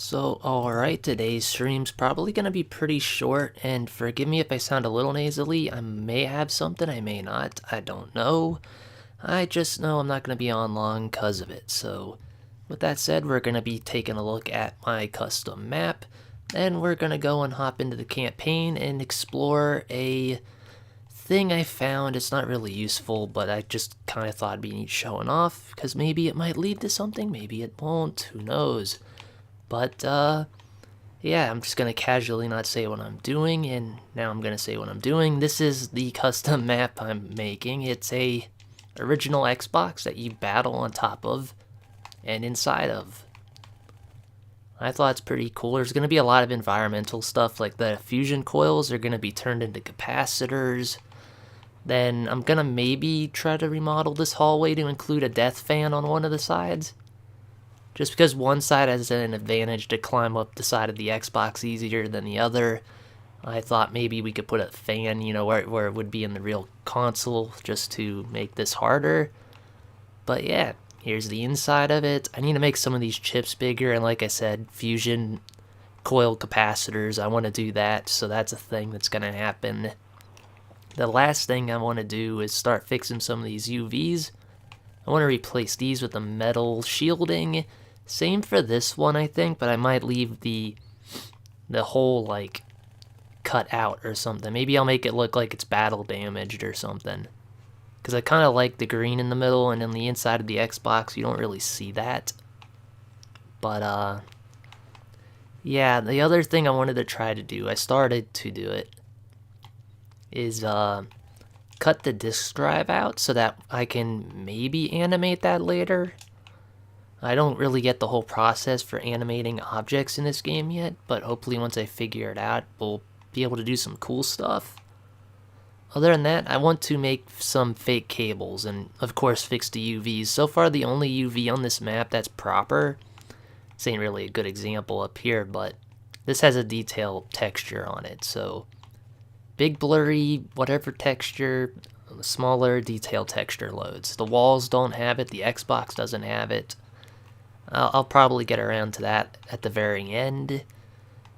Alright, today's stream's probably gonna be pretty short, and forgive me if I sound a little nasally. I may have something, I may not, I don't know. I just know I'm not gonna be on long because of it. So, with that said, we're gonna be taking a look at my custom map, then we're gonna go and hop into the campaign and explore a thing I found. It's not really useful, but I just kind of thought it'd be neat showing off, because maybe it might lead to something, maybe it won't, who knows. But, yeah, I'm just gonna casually not say what I'm doing, and now I'm gonna say what I'm doing. This is the custom map I'm making. It's a original Xbox that you battle on top of and inside of. I thought it's pretty cool. There's gonna be a lot of environmental stuff, like the fusion coils are gonna be turned into capacitors. Then I'm gonna maybe try to remodel this hallway to include a death fan on one of the sides. Just because one side has an advantage to climb up the side of the Xbox easier than the other, I thought maybe we could put a fan, where it would be in the real console, just to make this harder. But yeah, here's the inside of it. I need to make some of these chips bigger, and like I said, fusion coil capacitors, I want to do that, so that's a thing that's going to happen. The last thing I want to do is start fixing some of these UVs. I want to replace these with a metal shielding. Same for this one, I think, but I might leave the whole, like, cut out or something. Maybe I'll make it look like it's battle damaged or something. Because I kind of like the green in the middle, and in the inside of the Xbox, you don't really see that. But, yeah, the other thing I wanted to try to do, I started to do it, is, cut the disk drive out so that I can maybe animate that later. I don't really get the whole process for animating objects in this game yet, but hopefully once I figure it out, we'll be able to do some cool stuff. Other than that, I want to make some fake cables and, of course, fix the UVs. So far, the only UV on this map that's proper, this ain't really a good example up here, but this has a detail texture on it, so big blurry, whatever texture, smaller detail texture loads. The walls don't have it, the Xbox doesn't have it. I'll probably get around to that at the very end,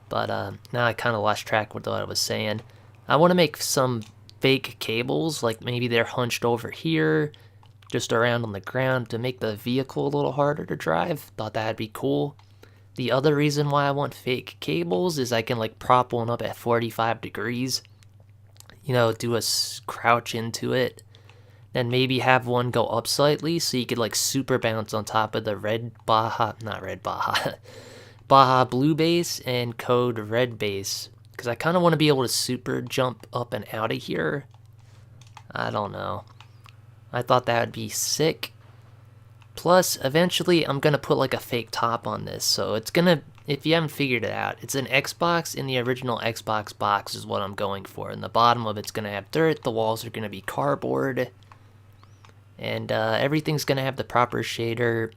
but now I kind of lost track with what I was saying. I want to make some fake cables, like maybe they're hunched over here, just around on the ground, to make the vehicle a little harder to drive. Thought that'd be cool. The other reason why I want fake cables is I can like prop one up at 45 degrees, do a crouch into it, then maybe have one go up slightly so you could like super bounce on top of the Baja blue base and code red base, because I kind of want to be able to super jump up and out of here. I don't know. I thought that would be sick. Plus, eventually I'm going to put like a fake top on this, so it's going to, if you haven't figured it out, it's an Xbox in the original Xbox box is what I'm going for. And the bottom of it's going to have dirt, the walls are going to be cardboard, and everything's going to have the proper shader,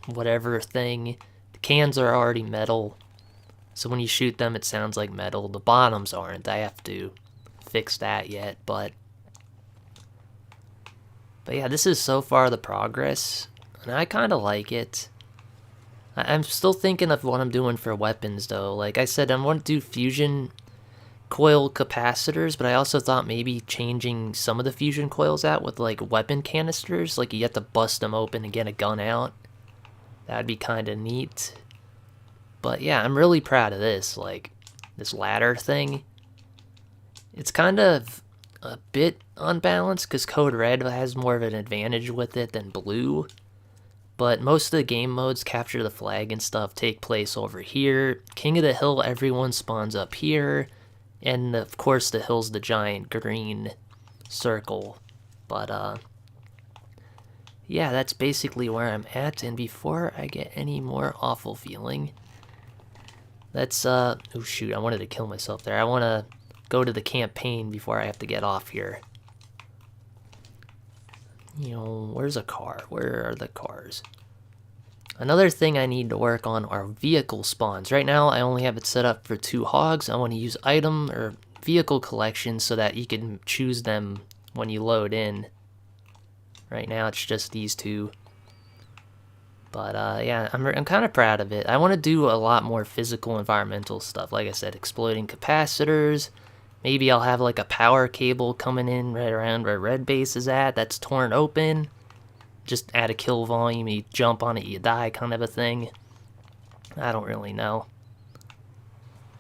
whatever thing. The cans are already metal, so when you shoot them it sounds like metal. The bottoms aren't. I have to fix that yet, but yeah, this is so far the progress, and I kind of like it. I'm still thinking of what I'm doing for weapons, though. Like I said, I want to do fusion coil capacitors, but I also thought maybe changing some of the fusion coils out with like weapon canisters, like you have to bust them open and get a gun out. That'd be kind of neat. But yeah, I'm really proud of this, like this ladder thing. It's kind of a bit unbalanced because Code Red has more of an advantage with it than Blue. But most of the game modes, capture the flag and stuff, take place over here. King of the Hill, everyone spawns up here. And of course the hill's the giant green circle. But yeah, that's basically where I'm at. And before I get any more awful feeling, let's oh shoot, I wanted to kill myself there. I want to go to the campaign before I have to get off here. Where's a car? Where are the cars? Another thing I need to work on are vehicle spawns. Right now, I only have it set up for 2 hogs. I want to use item or vehicle collection so that you can choose them when you load in. Right now, it's just these 2. But yeah, I'm kind of proud of it. I want to do a lot more physical environmental stuff. Like I said, exploding capacitors. Maybe I'll have like a power cable coming in right around where red base is at. That's torn open. Just add a kill volume, you jump on it, you die kind of a thing. I don't really know.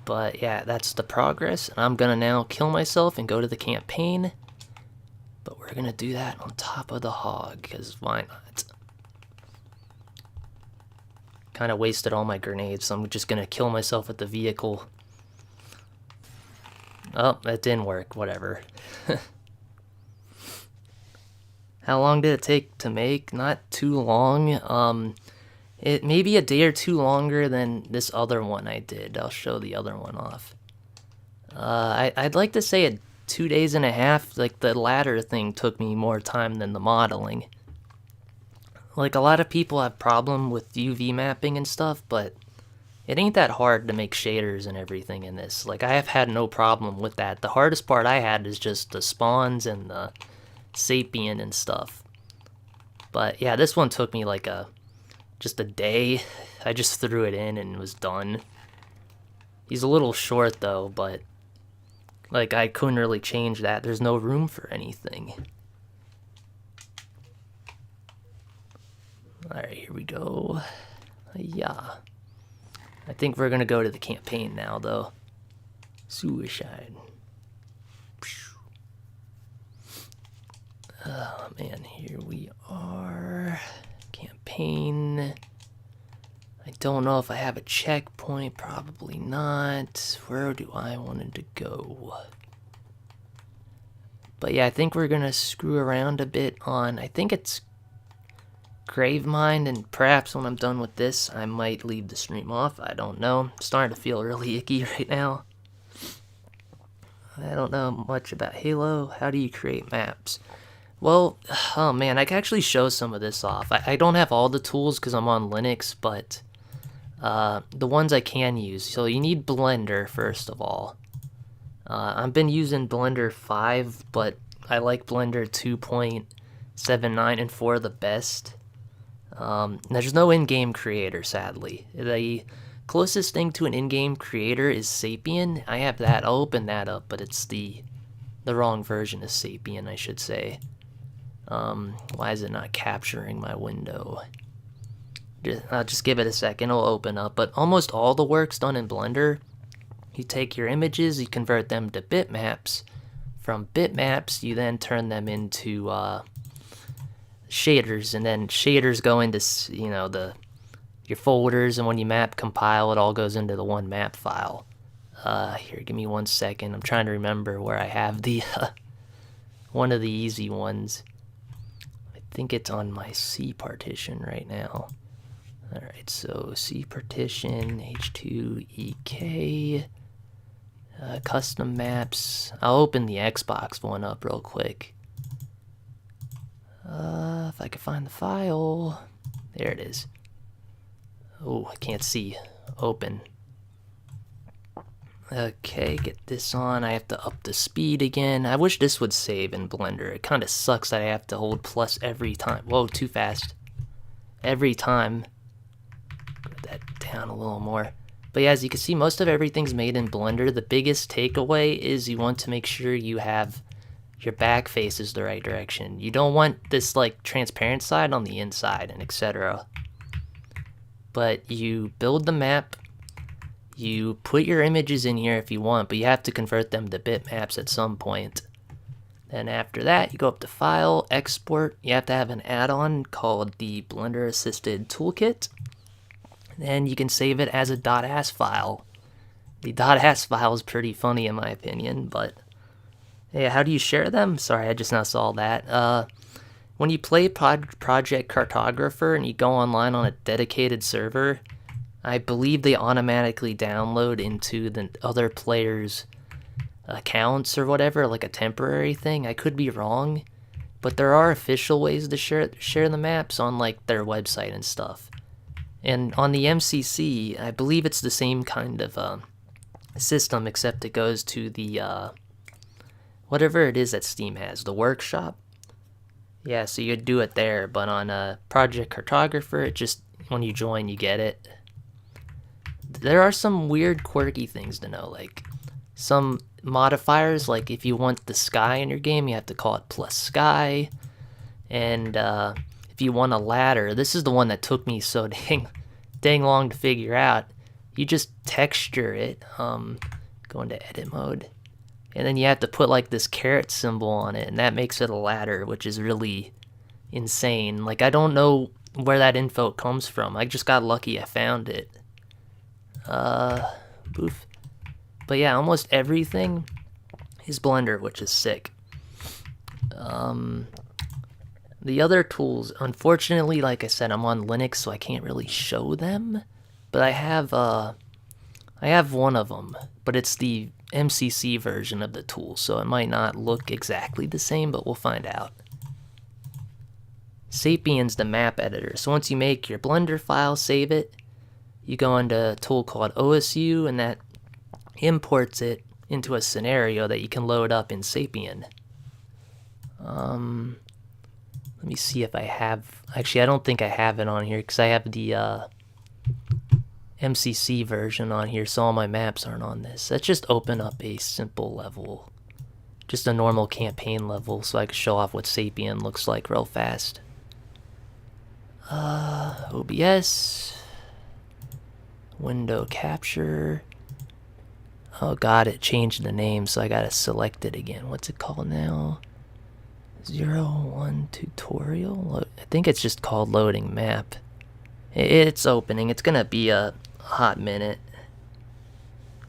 But yeah, that's the progress. And I'm gonna now kill myself and go to the campaign. But we're gonna do that on top of the hog, because why not? Kind of wasted all my grenades, so I'm just gonna kill myself with the vehicle. Oh, that didn't work, whatever. How long did it take to make? Not too long. It may be a day or two longer than this other one I did. I'll show the other one off. I'd like to say 2 days and a half. Like, the ladder thing took me more time than the modeling. Like, a lot of people have problem with UV mapping and stuff, but it ain't that hard to make shaders and everything in this. Like, I have had no problem with that. The hardest part I had is just the spawns and the Sapien and stuff. But yeah, this one took me like just a day. I just threw it in and was done. He's a little short though, but like I couldn't really change that. There's no room for anything. Alright, here we go. Yeah. I think we're gonna go to the campaign now though. Suicide. Oh man, here we are. Campaign. I don't know if I have a checkpoint, probably not. Where do I want to go? But yeah, I think we're gonna screw around a bit on, I think it's Gravemind, and perhaps when I'm done with this, I might leave the stream off. I don't know. I'm starting to feel really icky right now. I don't know much about Halo. How do you create maps? Well, oh man, I can actually show some of this off. I don't have all the tools because I'm on Linux, but the ones I can use. So you need Blender, first of all. I've been using Blender 5, but I like Blender 2.79 and 4 the best. There's no in-game creator, sadly. The closest thing to an in-game creator is Sapien. I have that. I'll open that up, but it's the wrong version of Sapien, I should say. Why is it not capturing my window? I'll just give it a second, it'll open up. But almost all the work's done in Blender. You take your images, you convert them to bitmaps. From bitmaps, you then turn them into shaders, and then shaders go into, you know, your folders, and when you map compile, it all goes into the one map file. Here, give me 1 second. I'm trying to remember where I have the one of the easy ones. I think it's on my C partition right now. Alright, so C partition, H2EK, custom maps. I'll open the Xbox one up real quick. If I can find the file. There it is. Oh, I can't see. Open. Okay, get this on. I have to up the speed again. I wish this would save in Blender. It kind of sucks that I have to hold plus every time. Whoa, too fast. Every time. Put that down a little more. But yeah, as you can see, most of everything's made in Blender. The biggest takeaway is you want to make sure you have your back faces the right direction. You don't want this like transparent side on the inside and etc. But you build the map. You put your images in here if you want, but you have to convert them to bitmaps at some point. Then after that, you go up to File, Export. You have to have an add-on called the Blender Assisted Toolkit. Then you can save it as a .as file. The .as file is pretty funny in my opinion, but yeah, how do you share them? Sorry, I just now saw that. When you play Project Cartographer and you go online on a dedicated server, I believe they automatically download into the other players' accounts or whatever, like a temporary thing. I could be wrong, but there are official ways to share the maps on like their website and stuff. And on the MCC, I believe it's the same kind of system, except it goes to the whatever it is that Steam has, the workshop. Yeah, so you'd do it there, but on Project Cartographer, it just when you join, you get it. There are some weird, quirky things to know, like some modifiers, like if you want the sky in your game, you have to call it plus sky. And if you want a ladder, this is the one that took me so dang long to figure out. You just texture it, go into edit mode, and then you have to put like this caret symbol on it, and that makes it a ladder, which is really insane. Like, I don't know where that info comes from. I just got lucky I found it. Boof. But yeah, almost everything is Blender, which is sick. The other tools, unfortunately, like I said, I'm on Linux, so I can't really show them. But I have one of them, but it's the MCC version of the tool, so it might not look exactly the same, but we'll find out. Sapien's the map editor, so once you make your Blender file, save it, you go into a tool called OSU, and that imports it into a scenario that you can load up in Sapien. Let me see if I have... Actually, I don't think I have it on here, because I have the MCC version on here, so all my maps aren't on this. Let's just open up a simple level. Just a normal campaign level, so I can show off what Sapien looks like real fast. OBS. Window capture. Oh god, it changed the name, so I gotta select it again. What's it called now? 01 tutorial? I think it's just called loading map. It's opening. It's gonna be a hot minute.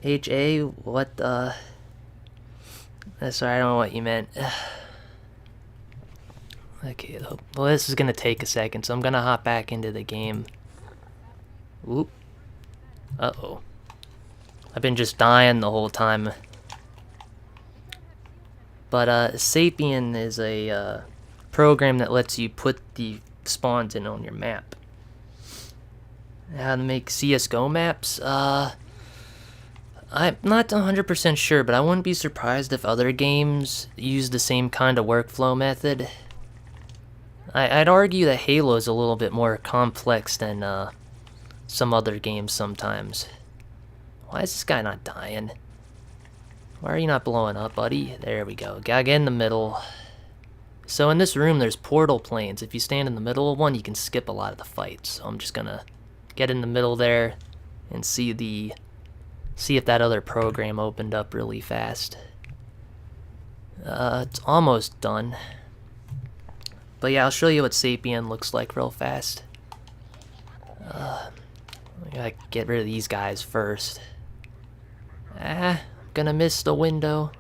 HA, what the... Sorry, I don't know what you meant. Okay, well, this is gonna take a second, so I'm gonna hop back into the game. Oop. Uh-oh. I've been just dying the whole time. But Sapien is a program that lets you put the spawns in on your map. How to make CSGO maps? I'm not 100% sure, but I wouldn't be surprised if other games use the same kind of workflow method. I'd argue that Halo is a little bit more complex than some other games sometimes. Why is this guy not dying? Why are you not blowing up, buddy? There we go. Gotta get in the middle. So in this room, there's portal planes. If you stand in the middle of one, you can skip a lot of the fights. So I'm just gonna get in the middle there and see if that other program opened up really fast. It's almost done. But yeah, I'll show you what Sapien looks like real fast. I gotta get rid of these guys first. Gonna miss the window.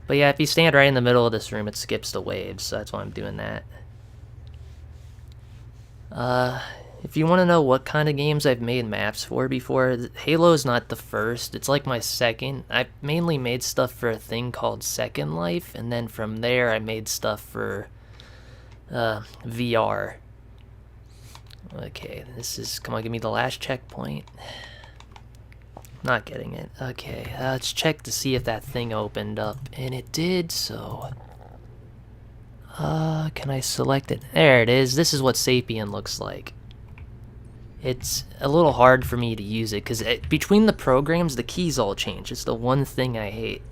But yeah, if you stand right in the middle of this room, it skips the waves, so that's why I'm doing that. If you want to know what kind of games I've made maps for before, Halo is not the first. It's like my second. I mainly made stuff for a thing called Second Life, and then from there I made stuff for VR. Okay, this is... Come on, give me the last checkpoint. Not getting it. Okay, let's check to see if that thing opened up, and it did, so... can I select it? There it is. This is what Sapien looks like. It's a little hard for me to use it, because between the programs, the keys all change. It's the one thing I hate.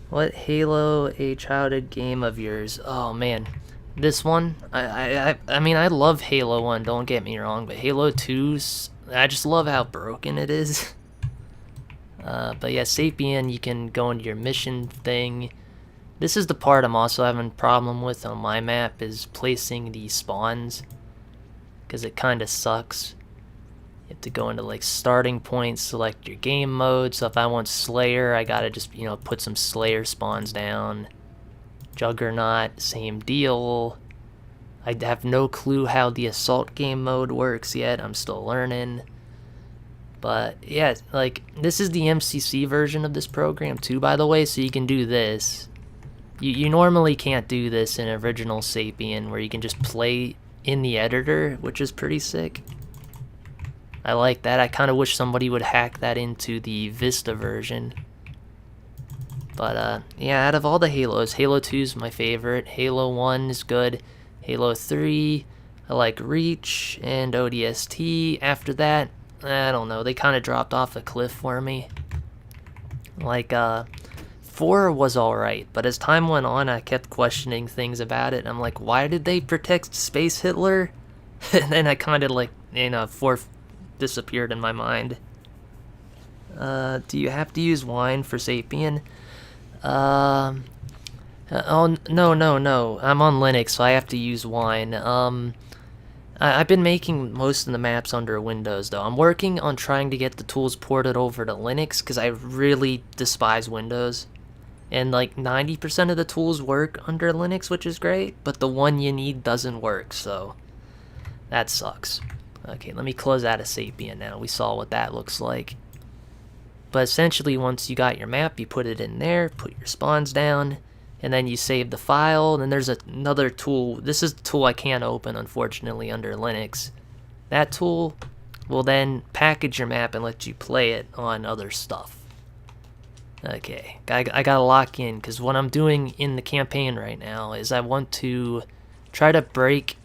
What Halo, a childhood game of yours? Oh, man. This one, I mean, I love Halo 1, don't get me wrong, but Halo 2's... I just love how broken it is. But yeah, Sapien, you can go into your mission thing. This is the part I'm also having a problem with on my map, is placing the spawns. Because it kind of sucks. You have to go into like starting point, select your game mode. So if I want Slayer, I gotta just, you know, put some Slayer spawns down. Juggernaut, same deal. I have no clue how the assault game mode works yet. I'm still learning. But yeah, like, this is the MCC version of this program too, by the way, so you can do this. You normally can't do this in original Sapien, where you can just play in the editor, which is pretty sick. I like that. I kind of wish somebody would hack that into the Vista version. But yeah, out of all the Halos, Halo 2 is my favorite. Halo 1 is good. Halo 3, I like Reach and ODST. After that, I don't know, they kind of dropped off a cliff for me. Like, 4 was alright, but as time went on, I kept questioning things about it, and I'm like, why did they protect Space Hitler? And then I kind of like, 4 disappeared in my mind. Do you have to use wine for Sapien? Oh, no. I'm on Linux, so I have to use wine. I've been making most of the maps under Windows, though. I'm working on trying to get the tools ported over to Linux, because I really despise Windows. And like 90% of the tools work under Linux, which is great, but the one you need doesn't work, so that sucks. Okay, let me close out of Sapien now. We saw what that looks like. But essentially, once you got your map, you put it in there, put your spawns down, and then you save the file. And then there's another tool. This is the tool I can't open, unfortunately, under Linux. That tool will then package your map and let you play it on other stuff. Okay, I gotta lock in, because what I'm doing in the campaign right now is I want to try to break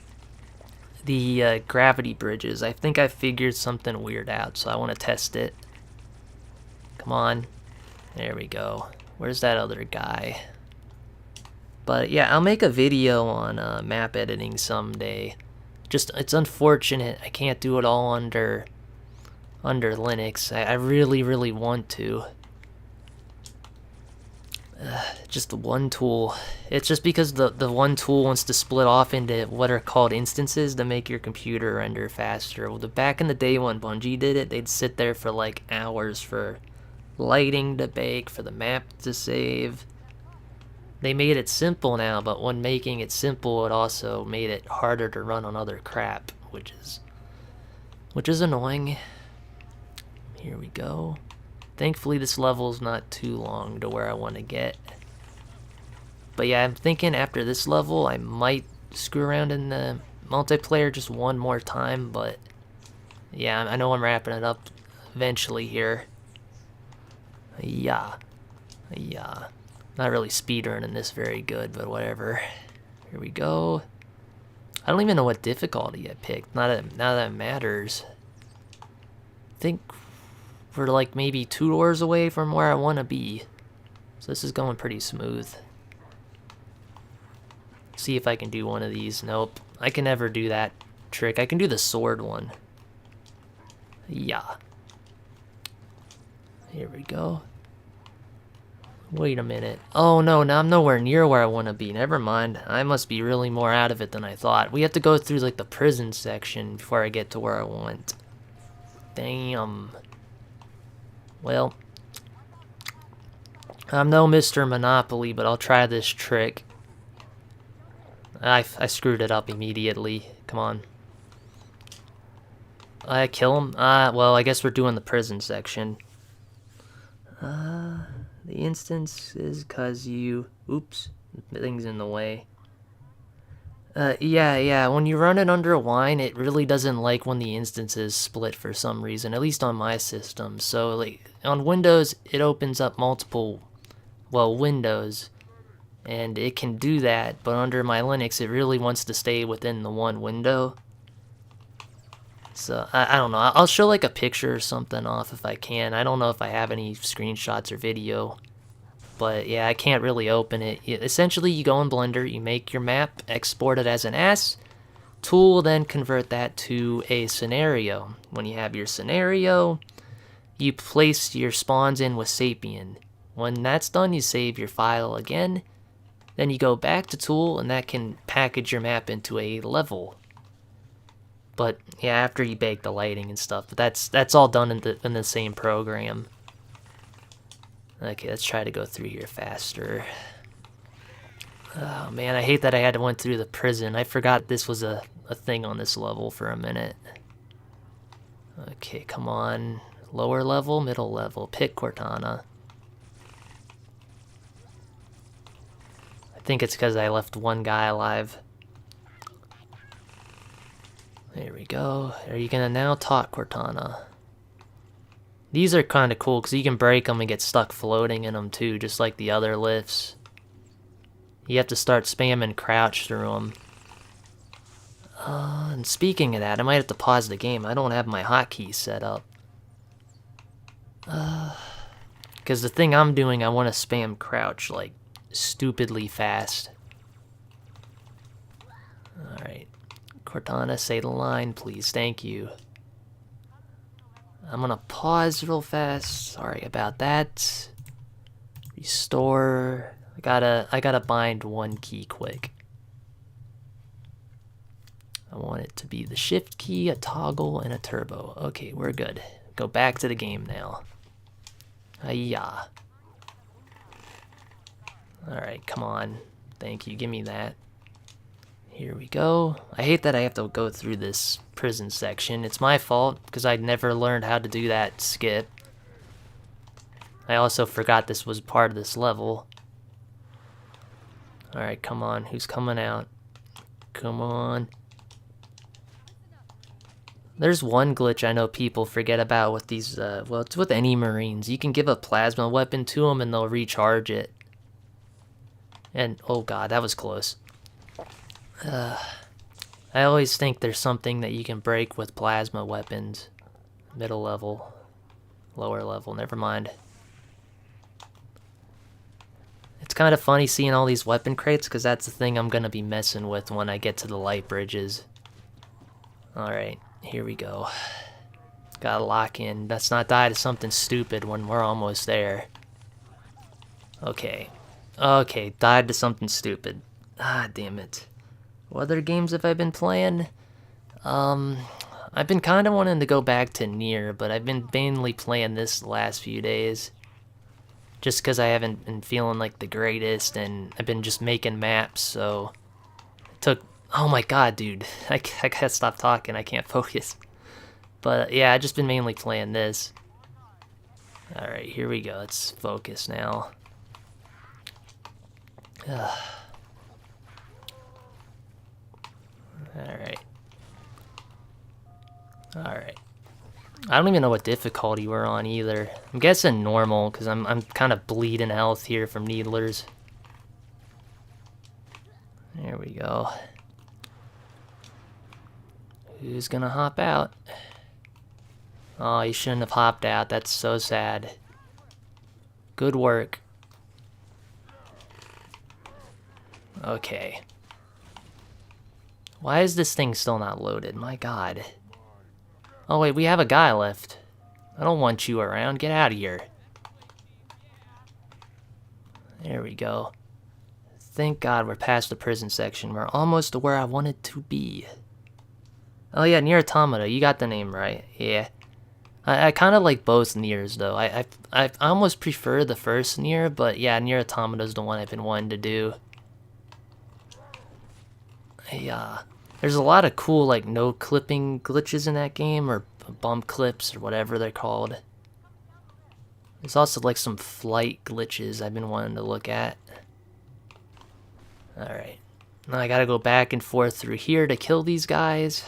the gravity bridges. I think I figured something weird out, so I want to test it. Come on. There we go. Where's that other guy? But yeah, I'll make a video on map editing someday. Just, it's unfortunate I can't do it all under Linux. I really want to. Just the one tool. It's just because the one tool wants to split off into what are called instances to make your computer render faster. Well, back in the day when Bungie did it, they'd sit there for like hours for lighting to bake, for the map to save. They made it simple now, but when making it simple, it also made it harder to run on other crap, which is annoying. Here we go. Thankfully, this level's not too long to where I want to get. But yeah, I'm thinking after this level, I might screw around in the multiplayer just one more time. But yeah, I know I'm wrapping it up eventually here. Yeah. Not really speedrunning this very good, but whatever. Here we go. I don't even know what difficulty I picked. Now that it matters. I think we're like maybe 2 doors away from where I want to be. So this is going pretty smooth. See if I can do one of these. Nope. I can never do that trick. I can do the sword one. Yeah. Here we go. Wait a minute. Oh no, now I'm nowhere near where I want to be. Never mind. I must be really more out of it than I thought. We have to go through like the prison section before I get to where I want. Damn. Well, I'm no Mr. Monopoly, but I'll try this trick. I screwed it up immediately. Come on. I kill him? Well, I guess we're doing the prison section. The instance is cause you... Oops. The thing's in the way. Yeah. When you run it under wine, it really doesn't like when the instances split for some reason, at least on my system. So, like, on Windows, it opens up multiple, windows, and it can do that, but under my Linux, it really wants to stay within the one window. So, I don't know. I'll show, like, a picture or something off if I can. I don't know if I have any screenshots or video. But yeah, I can't really open it. Essentially, you go in Blender, you make your map, export it as an S. Tool will then convert that to a scenario. When you have your scenario, you place your spawns in with Sapien. When that's done, you save your file again. Then you go back to Tool, and that can package your map into a level. But yeah, after you bake the lighting and stuff. But that's all done in the same program. Okay, let's try to go through here faster. Oh man, I hate that I had to went through the prison. I forgot this was a thing on this level for a minute. Okay, come on. Lower level, middle level. Pick Cortana. I think it's because I left one guy alive. There we go. Are you gonna now talk, Cortana? These are kind of cool because you can break them and get stuck floating in them too, just like the other lifts. You have to start spamming crouch through them. And speaking of that, I might have to pause the game. I don't have my hotkeys set up. Because the thing I'm doing, I want to spam crouch, like, stupidly fast. Alright. Cortana, say the line, please. Thank you. I'm gonna pause real fast. Sorry about that. Restore. I gotta bind one key quick. I want it to be the shift key, a toggle, and a turbo. Okay, we're good. Go back to the game now. Hiya. Alright, come on. Thank you, give me that. Here we go. I hate that I have to go through this prison section. It's my fault, because I never learned how to do that skip. I also forgot this was part of this level. Alright, come on. Who's coming out? Come on. There's one glitch I know people forget about with these, well, it's with any Marines. You can give a plasma weapon to them and they'll recharge it. And, oh god, that was close. I always think there's something that you can break with plasma weapons. Middle level. Lower level, never mind. It's kind of funny seeing all these weapon crates, because that's the thing I'm going to be messing with when I get to the light bridges. Alright, here we go. Gotta lock in. Let's not die to something stupid when we're almost there. Okay. Okay, died to something stupid. Ah, damn it. What other games have I been playing? I've been kind of wanting to go back to Nier, but I've been mainly playing this the last few days. Just because I haven't been feeling like the greatest, and I've been just making maps, so... It took... Oh my god, dude. I gotta stop talking, I can't focus. But yeah, I've just been mainly playing this. Alright, here we go. Let's focus now. Alright. Alright. I don't even know what difficulty we're on either. I'm guessing normal, because I'm kind of bleeding health here from needlers. There we go. Who's gonna hop out? Oh, you shouldn't have hopped out. That's so sad. Good work. Okay. Why is this thing still not loaded? My god. Oh wait, we have a guy left. I don't want you around. Get out of here. There we go. Thank god we're past the prison section. We're almost to where I wanted to be. Oh yeah, Nier Automata. You got the name right. Yeah. I kind of like both Niers though. I almost prefer the first Nier, but yeah, Nier Automata is the one I've been wanting to do. Yeah. There's a lot of cool, like, no clipping glitches in that game, or bump clips, or whatever they're called. There's also, like, some flight glitches I've been wanting to look at. Alright. Now I gotta go back and forth through here to kill these guys.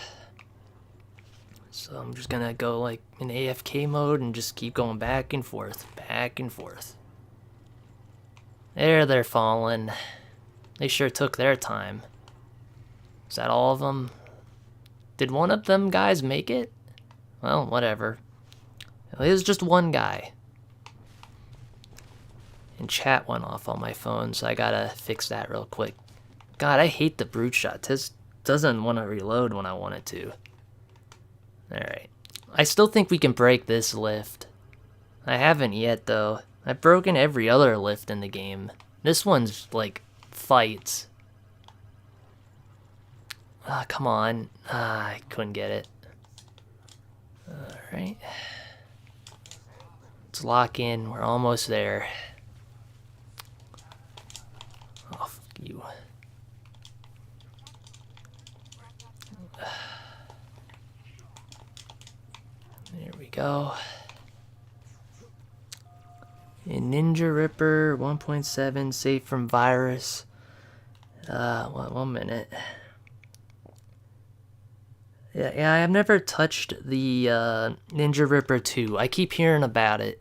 So I'm just gonna go, like, in AFK mode and just keep going back and forth, back and forth. There, they're falling. They sure took their time. Is that all of them? Did one of them guys make it? Well, whatever. It was just one guy. And chat went off on my phone, so I gotta fix that real quick. God, I hate the brute shot. This doesn't want to reload when I want it to. Alright. I still think we can break this lift. I haven't yet, though. I've broken every other lift in the game. This one's, like, fights. Ah, come on. Ah, I couldn't get it. Alright. Let's lock in. We're almost there. Oh, fuck you. There we go. And Ninja Ripper 1.7, safe from virus. One minute. Yeah, I've never touched the Ninja Ripper 2. I keep hearing about it,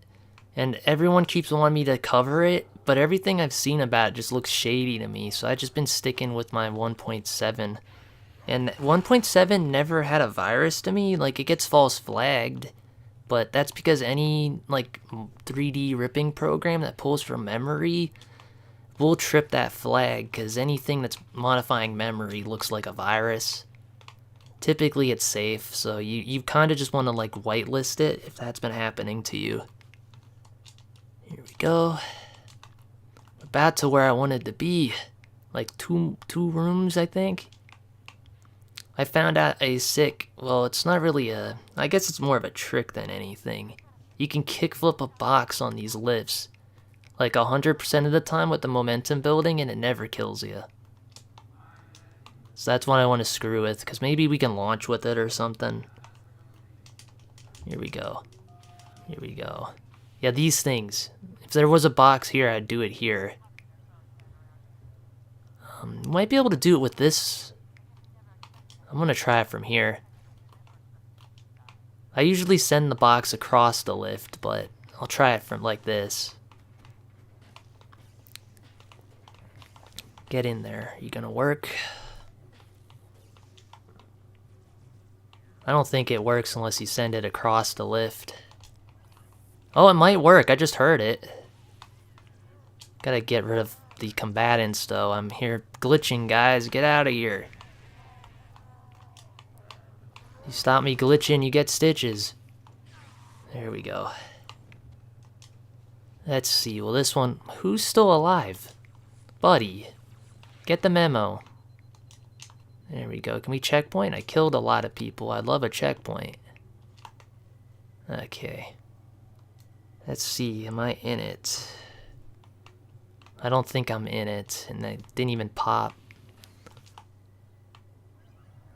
and everyone keeps wanting me to cover it, but everything I've seen about it just looks shady to me, so I've just been sticking with my 1.7. And 1.7 never had a virus to me. Like, it gets false flagged, but that's because any, like, 3D ripping program that pulls from memory will trip that flag, because anything that's modifying memory looks like a virus. Typically, it's safe, so you kind of just want to, like, whitelist it if that's been happening to you. Here we go. About to where I wanted to be. Like, two rooms, I think. I found out a sick, well, it's not really a, I guess it's more of a trick than anything. You can kickflip a box on these lifts, like 100% of the time with the momentum building, and it never kills you. So that's what I want to screw with, because maybe we can launch with it or something. Here we go. Here we go. Yeah, these things. If there was a box here, I'd do it here. Might be able to do it with this. I'm gonna try it from here. I usually send the box across the lift, but I'll try it from like this. Get in there. You gonna work? I don't think it works unless you send it across the lift. Oh, it might work. I just heard it. Gotta get rid of the combatants, though. I'm here glitching, guys. Get out of here. You stop me glitching, you get stitches. There we go. Let's see. Well, this one... Who's still alive? Buddy. Get the memo. There we go. Can we checkpoint? I killed a lot of people. I'd love a checkpoint. Okay. Let's see. Am I in it? I don't think I'm in it. And I didn't even pop.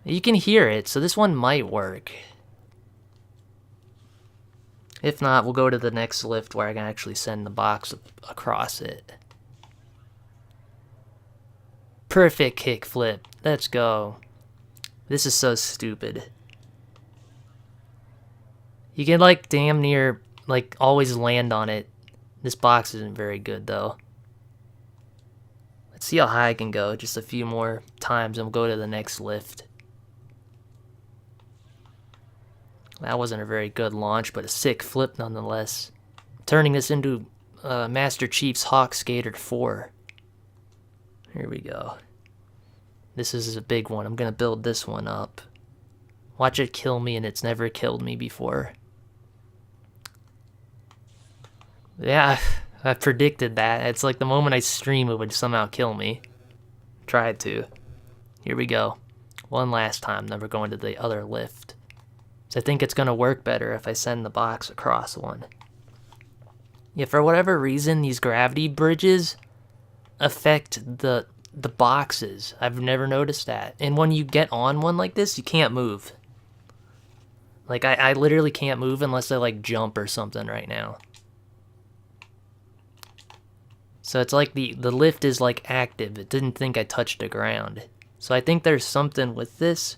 You can hear it, so this one might work. If not, we'll go to the next lift where I can actually send the box across it. Perfect kickflip. Let's go. This is so stupid. You can, like, damn near, like, always land on it. This box isn't very good, though. Let's see how high I can go. Just a few more times and we'll go to the next lift. That wasn't a very good launch, but a sick flip nonetheless. Turning this into Master Chief's Hawk Skater 4. Here we go. This is a big one. I'm gonna build this one up. Watch it kill me, and it's never killed me before. Yeah, I predicted that. It's like the moment I stream, it would somehow kill me. Tried to. Here we go. One last time, then we're going to the other lift. So I think it's gonna work better if I send the box across one. Yeah, for whatever reason, these gravity bridges affect the boxes. I've never noticed that. And when you get on one like this, you can't move. Like, I literally can't move unless I, like, jump or something right now. So it's like the lift is, like, active. It didn't think I touched the ground. So I think there's something with this.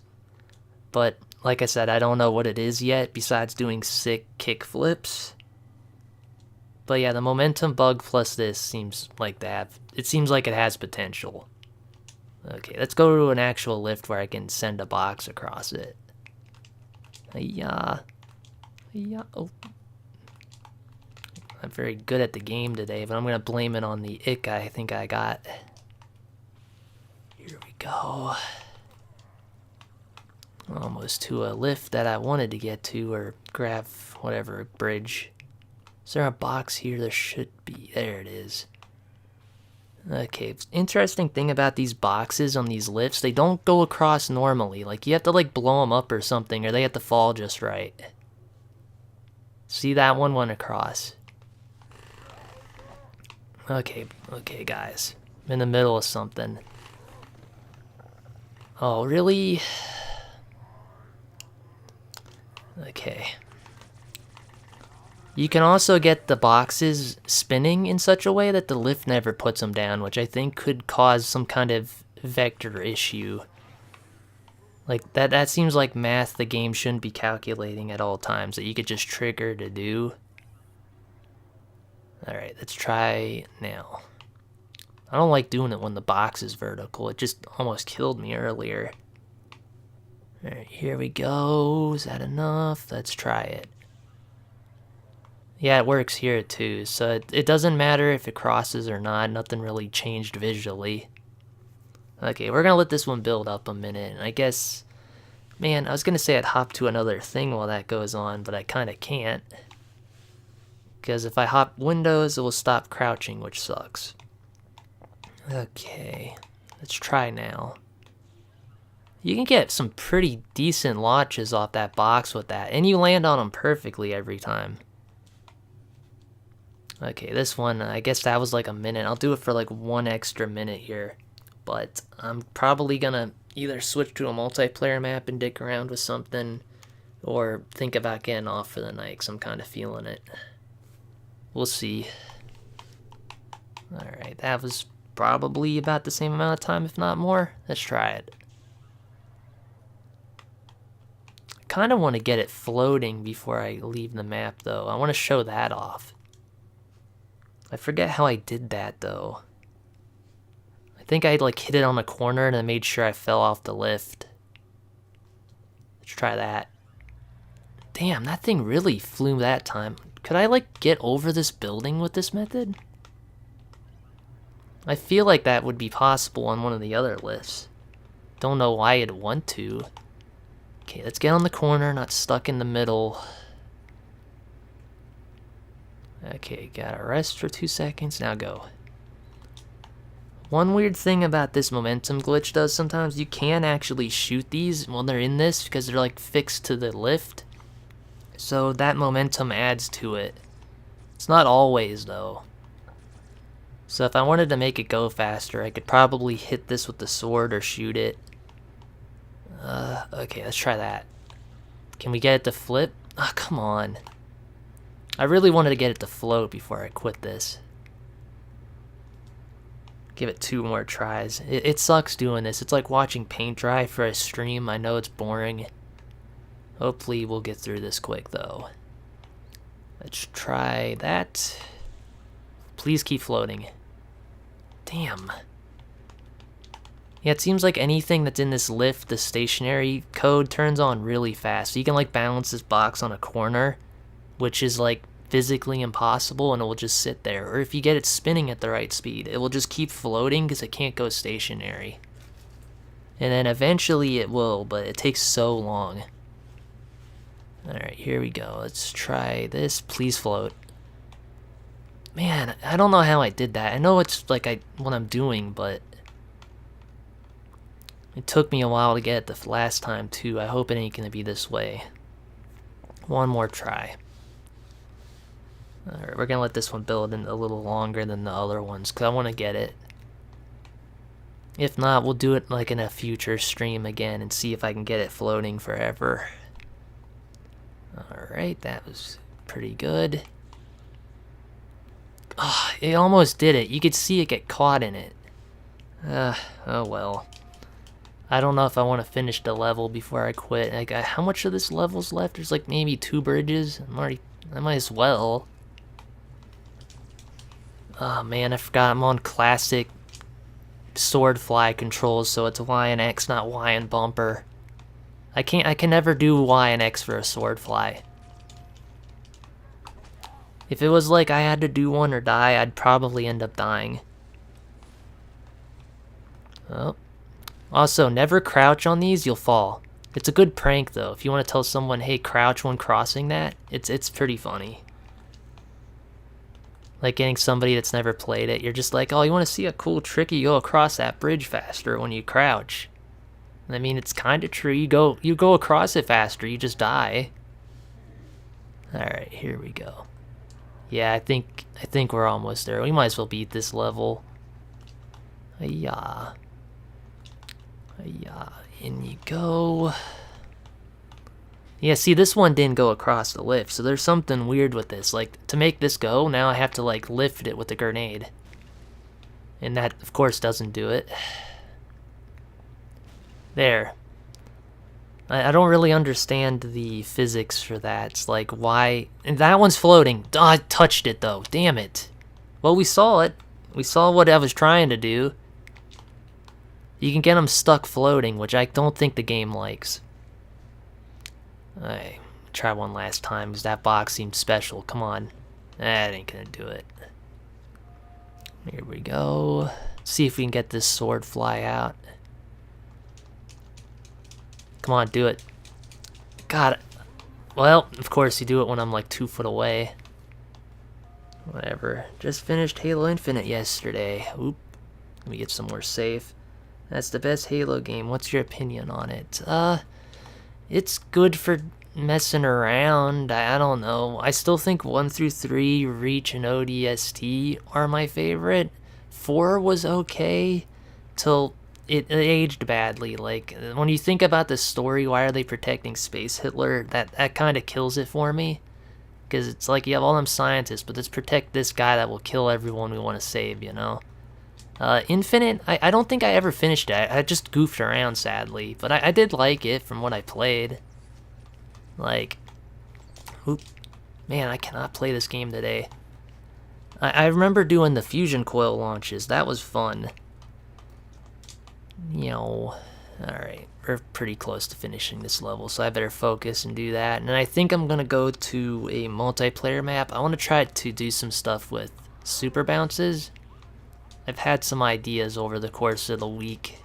But, like I said, I don't know what it is yet, besides doing sick kick flips. But yeah, the momentum bug plus this seems like that. It seems like it has potential. Okay, let's go to an actual lift where I can send a box across it. Yeah. Oh. I'm very good at the game today, but I'm gonna blame it on the ick I think I got. Here we go. Almost to a lift that I wanted to get to, or grab whatever bridge. Is there a box here? There should be. There it is. Okay, interesting thing about these boxes on these lifts, they don't go across normally. Like, you have to, like, blow them up or something, or they have to fall just right. See, that one went across. Okay, guys. I'm in the middle of something. Oh, really? Okay. You can also get the boxes spinning in such a way that the lift never puts them down, which I think could cause some kind of vector issue. Like, that seems like math the game shouldn't be calculating at all times, that you could just trigger to do. Alright, let's try now. I don't like doing it when the box is vertical. It just almost killed me earlier. Alright, here we go. Is that enough? Let's try it. Yeah, it works here too, so it doesn't matter if it crosses or not. Nothing really changed visually. Okay, we're gonna let this one build up a minute, and I guess... Man, I was gonna say I'd hop to another thing while that goes on, but I kinda can't. Because if I hop windows, it will stop crouching, which sucks. Okay, let's try now. You can get some pretty decent launches off that box with that, and you land on them perfectly every time. Okay, this one, I guess that was like a minute. I'll do it for like 1 extra minute here. But I'm probably gonna either switch to a multiplayer map and dick around with something, or think about getting off for the night, because I'm kind of feeling it. We'll see. Alright, that was probably about the same amount of time, if not more. Let's try it. I kind of want to get it floating before I leave the map, though. I want to show that off. I forget how I did that, though. I think I like hit it on a corner and I made sure I fell off the lift. Let's try that. Damn, that thing really flew that time. Could I like get over this building with this method? I feel like that would be possible on one of the other lifts. Don't know why I'd want to. Okay, let's get on the corner, not stuck in the middle. Okay, gotta rest for 2 seconds, now go. One weird thing about this momentum glitch does sometimes, you can actually shoot these when they're in this because they're like fixed to the lift. So that momentum adds to it. It's not always though. So if I wanted to make it go faster, I could probably hit this with the sword or shoot it. Okay, let's try that. Can we get it to flip? Oh, come on. I really wanted to get it to float before I quit this. Give it 2 more tries. It sucks doing this. It's like watching paint dry for a stream. I know it's boring. Hopefully we'll get through this quick though. Let's try that. Please keep floating. Damn. Yeah, it seems like anything that's in this lift, the stationary code, turns on really fast. So you can like balance this box on a corner, which is like physically impossible, and it will just sit there. Or if you get it spinning at the right speed, it will just keep floating because it can't go stationary. And then eventually it will, but it takes so long. Alright, here we go. Let's try this. Please float. Man, I don't know how I did that. I know it's like what I'm doing, but it took me a while to get it the last time too. I hope it ain't gonna be this way. 1 more try. Alright, we're gonna let this one build in a little longer than the other ones because I want to get it. If not, we'll do it like in a future stream again and see if I can get it floating forever. Alright, that was pretty good. Oh, it almost did it. You could see it get caught in it. Oh well. I don't know if I want to finish the level before I quit. Like, how much of this level's left? There's like maybe 2 bridges. I might as well. Oh man, I forgot I'm on classic sword fly controls, so it's Y and X, not Y and bumper. I can never do Y and X for a sword fly. If it was like I had to do one or die, I'd probably end up dying. Oh. Also, never crouch on these, you'll fall. It's a good prank though. If you want to tell someone, hey, crouch when crossing that, it's pretty funny. Like getting somebody that's never played it, you're just like, oh, you want to see a cool trick? You go across that bridge faster when you crouch. I mean, it's kind of true. You go across it faster, you just die. Alright, here we go. Yeah, I think we're almost there. We might as well beat this level. Hiya. Hiya. In you go. Yeah, see, this one didn't go across the lift, so there's something weird with this. Like, to make this go, now I have to, like, lift it with a grenade. And that, of course, doesn't do it. There. I don't really understand the physics for that. It's like, why... And that one's floating. Oh, I touched it, though. Damn it. Well, we saw it. We saw what I was trying to do. You can get them stuck floating, which I don't think the game likes. try one last time because that box seemed special. Come on. That ain't gonna do it. Here we go. See if we can get this sword fly out. Come on, do it. God. Well, of course you do it when I'm like 2 foot away. Whatever. Just finished Halo Infinite yesterday. Oop. Let me get some more safe. That's the best Halo game. What's your opinion on it? It's good for messing around. I don't know. I still think 1 through 3, Reach, and ODST are my favorite. 4 was okay till it aged badly. Like, when you think about the story, why are they protecting Space Hitler? That kind of kills it for me. Because it's like you have all them scientists, but let's protect this guy that will kill everyone we want to save, you know? Infinite, I don't think I ever finished it. I just goofed around, sadly. But I did like it from what I played. Like, oop, man, I cannot play this game today. I remember doing the fusion coil launches. That was fun. You know, alright, we're pretty close to finishing this level, so I better focus and do that. And I think I'm going to go to a multiplayer map. I want to try to do some stuff with super bounces. I've had some ideas over the course of the week.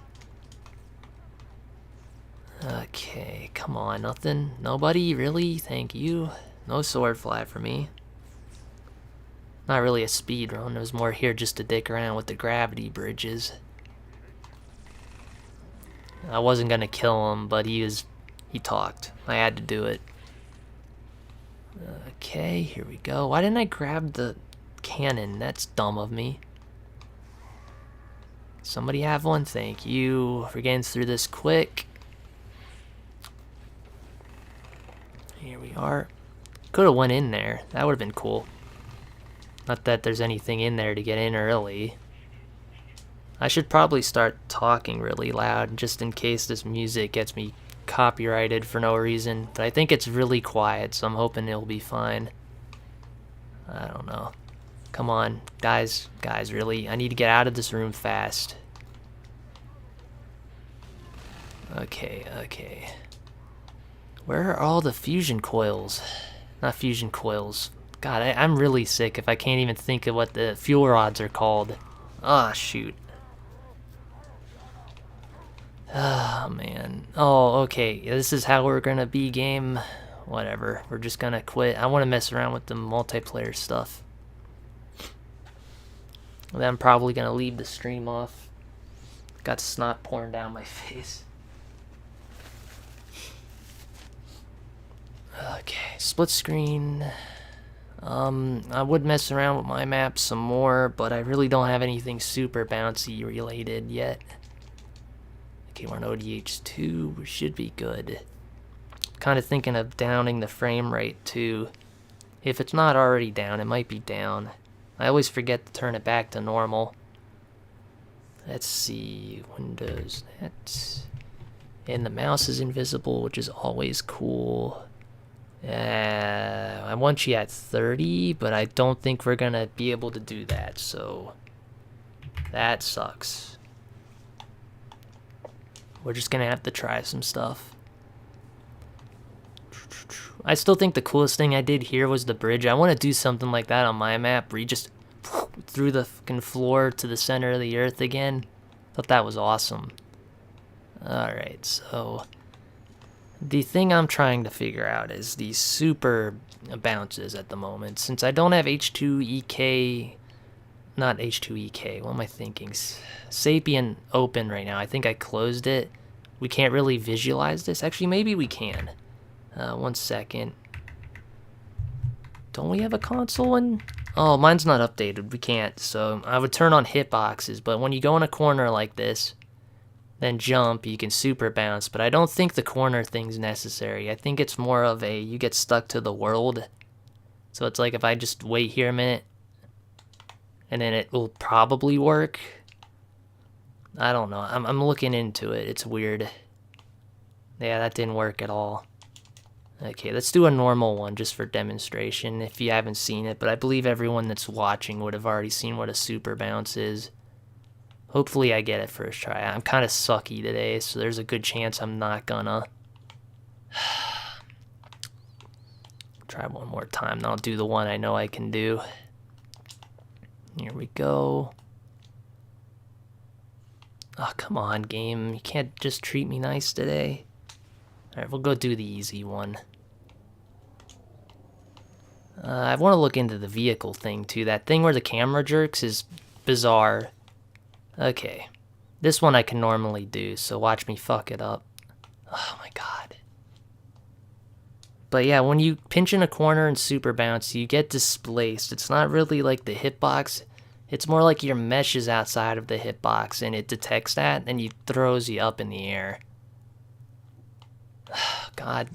Okay, come on, nothing? Nobody? Really? Thank you. No sword fly for me. Not really a speed run, it was more here just to dick around with the gravity bridges. I wasn't gonna kill him, but he talked. I had to do it. Okay, here we go. Why didn't I grab the cannon? That's dumb of me. Somebody have one? Thank you. We're getting through this quick. Here we are. Could have went in there. That would have been cool. Not that there's anything in there to get in early. I should probably start talking really loud just in case this music gets me copyrighted for no reason. But I think it's really quiet, so I'm hoping it'll be fine. I don't know. Come on, guys, really. I need to get out of this room fast. Okay. Where are all the fusion coils? Not fusion coils. God, I'm really sick if I can't even think of what the fuel rods are called. Ah, shoot. Oh, man. Oh, okay. This is how we're gonna be, game. Whatever. We're just gonna quit. I want to mess around with the multiplayer stuff. Then I'm probably gonna leave the stream off. Got snot pouring down my face. Okay, split screen. I would mess around with my map some more, but I really don't have anything super bouncy related yet. Okay, we're on ODH2. We should be good. Kind of thinking of downing the frame rate too. If it's not already down, it might be down. I always forget to turn it back to normal. Let's see, Windows, that. And the mouse is invisible, which is always cool. I want you at 30, but I don't think we're gonna be able to do that, so that sucks. We're just gonna have to try some stuff. I still think the coolest thing I did here was the bridge. I want to do something like that on my map, where you just through the fucking floor to the center of the earth again. Thought that was awesome. Alright, so the thing I'm trying to figure out is these super bounces at the moment. Since I don't have H2EK, not H2EK, what am I thinking? Sapien open right now. I think I closed it. We can't really visualize this. Actually, maybe we can. 1 second. Don't we have a console one? Oh, mine's not updated. We can't. So I would turn on hitboxes, but when you go in a corner like this, then jump, you can super bounce. But I don't think the corner thing's necessary. I think it's more of a you get stuck to the world. So it's like if I just wait here a minute, and then it will probably work. I don't know. I'm looking into it. It's weird. Yeah, that didn't work at all. Okay, let's do a normal one just for demonstration if you haven't seen it, but I believe everyone that's watching would have already seen what a super bounce is. Hopefully I get it first try. I'm kind of sucky today, so there's a good chance I'm not gonna. Try one more time, then I'll do the one I know I can do. Here we go. Oh, come on, game. You can't just treat me nice today. Alright, we'll go do the easy one. I want to look into the vehicle thing, too. That thing where the camera jerks is bizarre. Okay. This one I can normally do, so watch me fuck it up. Oh my god. But yeah, when you pinch in a corner and super bounce, you get displaced. It's not really like the hitbox. It's more like your mesh is outside of the hitbox, and it detects that, and it throws you up in the air. God.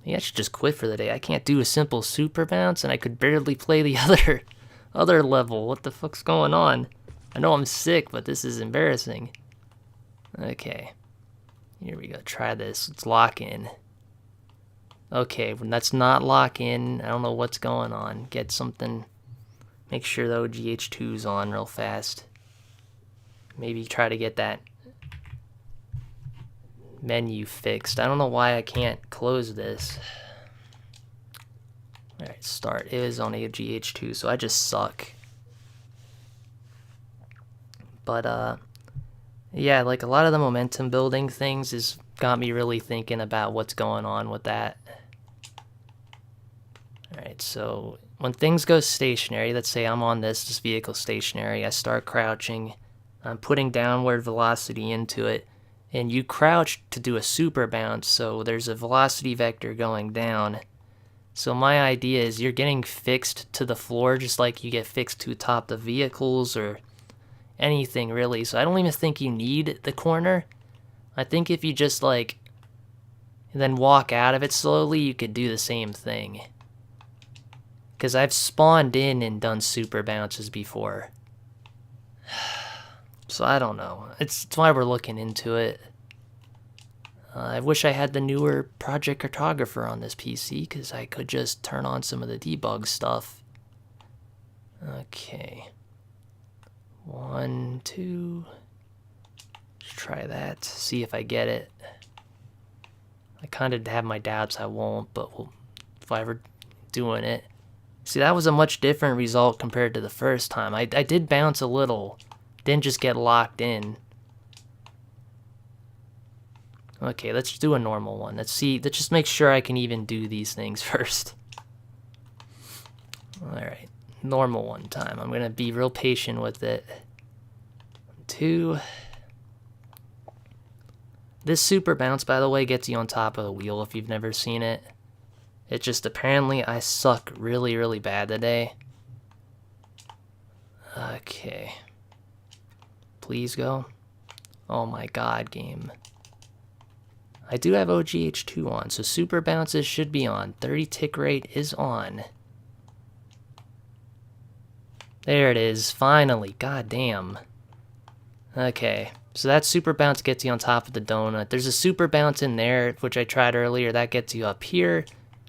Maybe I should just quit for the day. I can't do a simple super bounce, and I could barely play the other level. What the fuck's going on? I know I'm sick, but this is embarrassing. Okay. Here we go. Try this. Let's lock in. Okay, when that's not lock in, I don't know what's going on. Get something. Make sure the OGH2's on real fast. Maybe try to get that menu fixed. I don't know why I can't close this. Alright, start. It is on OGH2, so I just suck. But, yeah, like a lot of the momentum building things has got me really thinking about what's going on with that. Alright, so when things go stationary, let's say I'm on this vehicle stationary, I start crouching, I'm putting downward velocity into it, and you crouch to do a super bounce, so there's a velocity vector going down. So my idea is you're getting fixed to the floor just like you get fixed to top the vehicles or anything really. So I don't even think you need the corner. I think if you just like then walk out of it slowly, you could do the same thing. Because I've spawned in and done super bounces before. So I don't know. It's why we're looking into it. I wish I had the newer Project Cartographer on this PC, because I could just turn on some of the debug stuff. Okay. 1, 2. Let's try that. See if I get it. I kind of have my doubts I won't, but if I ever doing it. See, that was a much different result compared to the first time. I did bounce a little. Didn't just get locked in. Okay, let's do a normal one. Let's just make sure I can even do these things first. Alright, normal one time. I'm gonna be real patient with it. 2. This super bounce, by the way, gets you on top of the wheel if you've never seen it. It just, apparently, I suck really, really bad today. Okay. Please go. Oh my god, game. I do have OGH2 on, so super bounces should be on. 30 tick rate is on. There it is, finally. God damn. Okay, so that super bounce gets you on top of the donut. There's a super bounce in there, which I tried earlier. That gets you up here.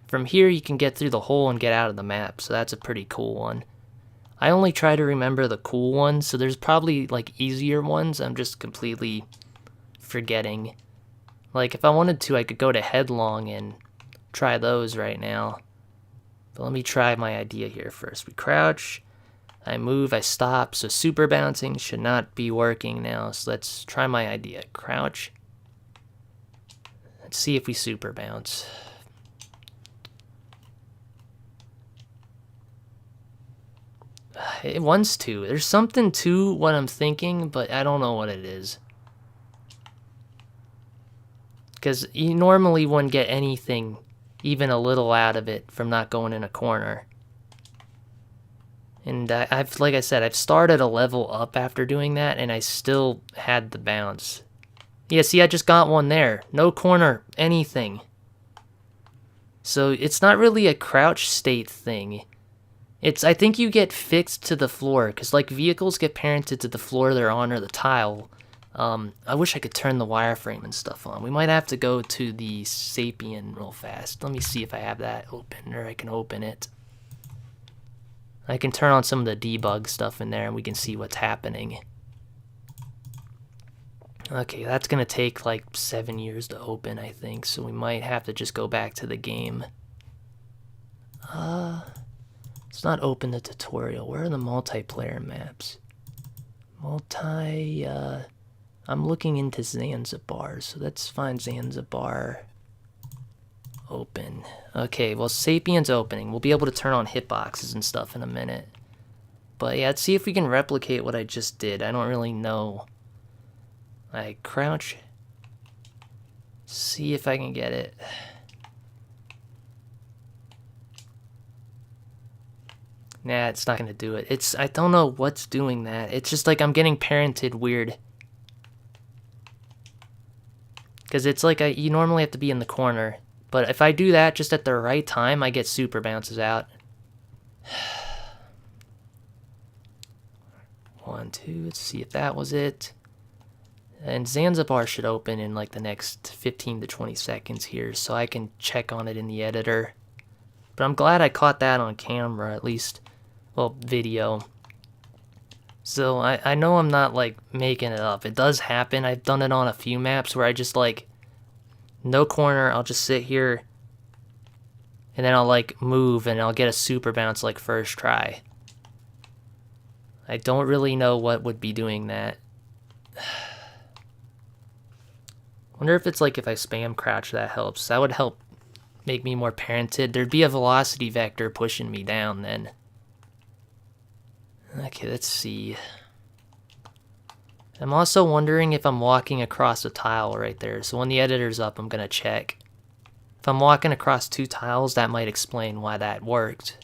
From here, you can get through the hole and get out of the map, so that's a pretty cool one. I only try to remember the cool ones, so there's probably, like, easier ones I'm just completely forgetting. Like, if I wanted to, I could go to Headlong and try those right now. But let me try my idea here first. We crouch, I move, I stop, so super bouncing should not be working now. So let's try my idea. Crouch. Let's see if we super bounce. It wants to. There's something to what I'm thinking, but I don't know what it is. Because you normally wouldn't get anything, even a little out of it, from not going in a corner. And I've, like I said, I've started a level up after doing that, and I still had the bounce. Yeah, see, I just got one there. No corner, anything. So it's not really a crouch state thing. I think you get fixed to the floor, because like vehicles get parented to the floor they're on or the tile. I wish I could turn the wireframe and stuff on. We might have to go to the Sapien real fast. Let me see if I have that open, or I can open it. I can turn on some of the debug stuff in there and we can see what's happening. Okay, that's gonna take like 7 years to open, I think, so we might have to just go back to the game. It's not open the tutorial. Where are the multiplayer maps? I'm looking into Zanzibar, so let's find Zanzibar. Open. Okay, well, Sapien's opening. We'll be able to turn on hitboxes and stuff in a minute. But yeah, let's see if we can replicate what I just did. I don't really know. I crouch. See if I can get it. Nah, it's not gonna do it. I don't know what's doing that. It's just like I'm getting parented weird. Because it's like you normally have to be in the corner. But if I do that just at the right time, I get super bounces out. 1, 2, let's see if that was it. And Zanzibar should open in like the next 15 to 20 seconds here, so I can check on it in the editor. But I'm glad I caught that on camera, at least, well, video. So I know I'm not like making it up. It does happen. I've done it on a few maps where I just like, no corner, I'll just sit here, and then I'll like move and I'll get a super bounce like first try. I don't really know what would be doing that. Wonder if it's like if I spam crouch that helps. That would help make me more parented. There'd be a velocity vector pushing me down then. Okay, let's see. I'm also wondering if I'm walking across a tile right there. So when the editor's up, I'm gonna check. If I'm walking across 2 tiles, that might explain why that worked.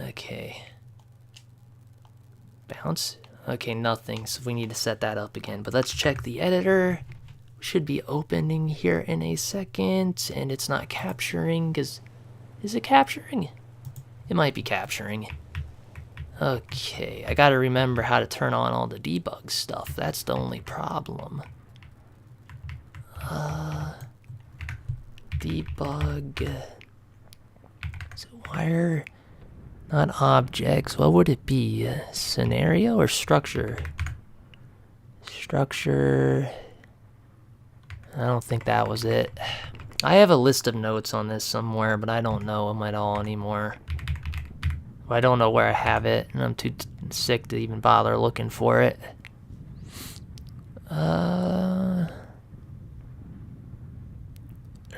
Okay. Bounce? Okay, nothing, so we need to set that up again. But let's check the editor. We should be opening here in a second, and it's not capturing, because... Is it capturing? It might be capturing. Okay, I gotta remember how to turn on all the debug stuff. That's the only problem. Debug. So wire, not objects. What would it be? Scenario or structure? Structure. I don't think that was it. I have a list of notes on this somewhere, but I don't know them at all anymore. I don't know where I have it, and I'm too sick to even bother looking for it.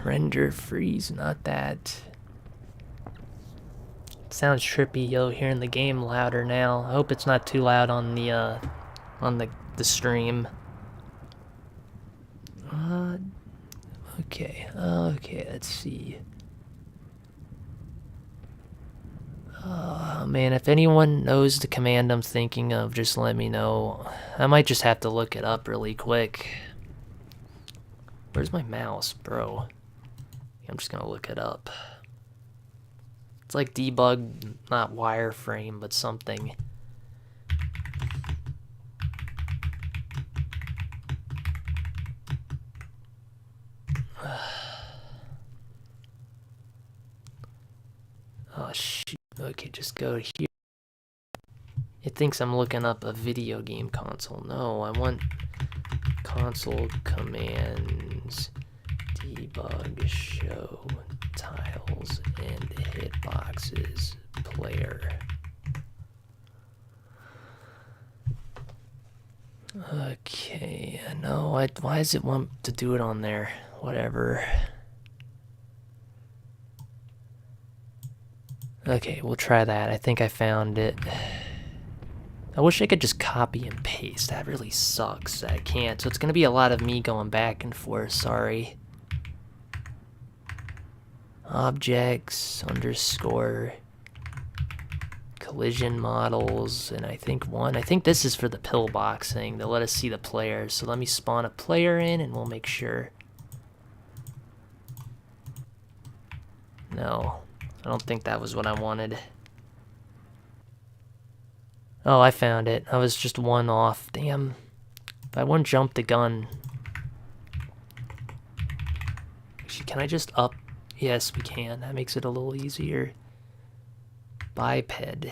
Render freeze, not that. It sounds trippy, yo, hearing the game louder now. I hope it's not too loud on the stream. Okay, let's see. Oh man, if anyone knows the command I'm thinking of, just let me know. I might just have to look it up really quick. Where's my mouse, bro? I'm just gonna look it up. It's like debug, not wireframe, but something. Oh shoot. Okay, just go here. It thinks I'm looking up a video game console. No, I want console commands, debug, show tiles and hitboxes, player. Okay, no, why does it want to do it on there? Whatever. Okay, we'll try that. I think I found it. I wish I could just copy and paste. That really sucks that I can't. So it's gonna be a lot of me going back and forth, sorry. Objects, underscore, collision models, and I think this is for the pillbox thing. They'll let us see the player. So let me spawn a player in and we'll make sure. No. I don't think that was what I wanted. Oh, I found it. I was just 1 off. Damn. If I wouldn't jump the gun. Actually, can I just up? Yes, we can. That makes it a little easier. Biped.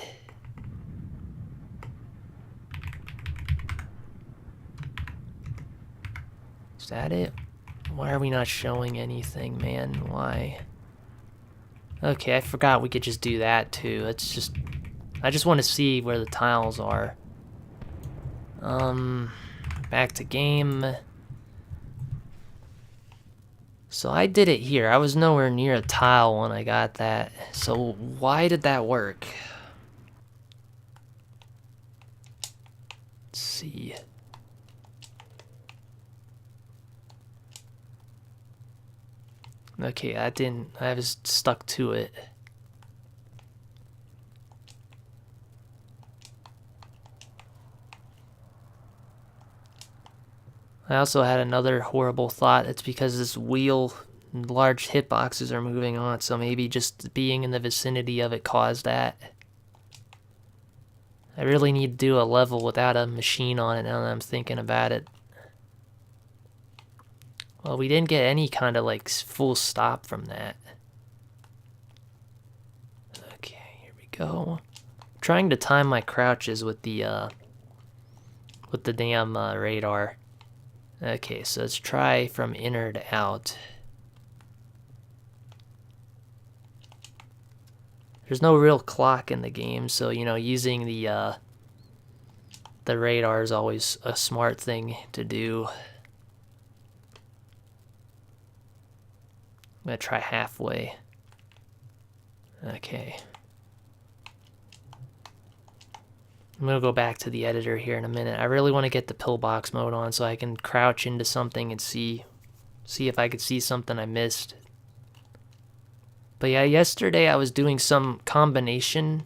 Is that it? Why are we not showing anything, man? Why? Okay, I forgot we could just do that too. It's just... I just want to see where the tiles are. Back to game. So I did it here. I was nowhere near a tile when I got that. So why did that work? Let's see. Okay, I didn't... I was stuck to it. I also had another horrible thought. It's because this wheel, large hitboxes are moving on, so maybe just being in the vicinity of it caused that. I really need to do a level without a machine on it now that I'm thinking about it. Well, we didn't get any kind of like full stop from that. Okay, here we go. I'm trying to time my crouches with the damn radar. Okay, so let's try from inner to out. There's no real clock in the game, so you know, using the radar is always a smart thing to do. I'm gonna try halfway. Okay. I'm gonna go back to the editor here in a minute. I really want to get the pillbox mode on so I can crouch into something and see if I could see something I missed. But yeah, yesterday I was doing some combination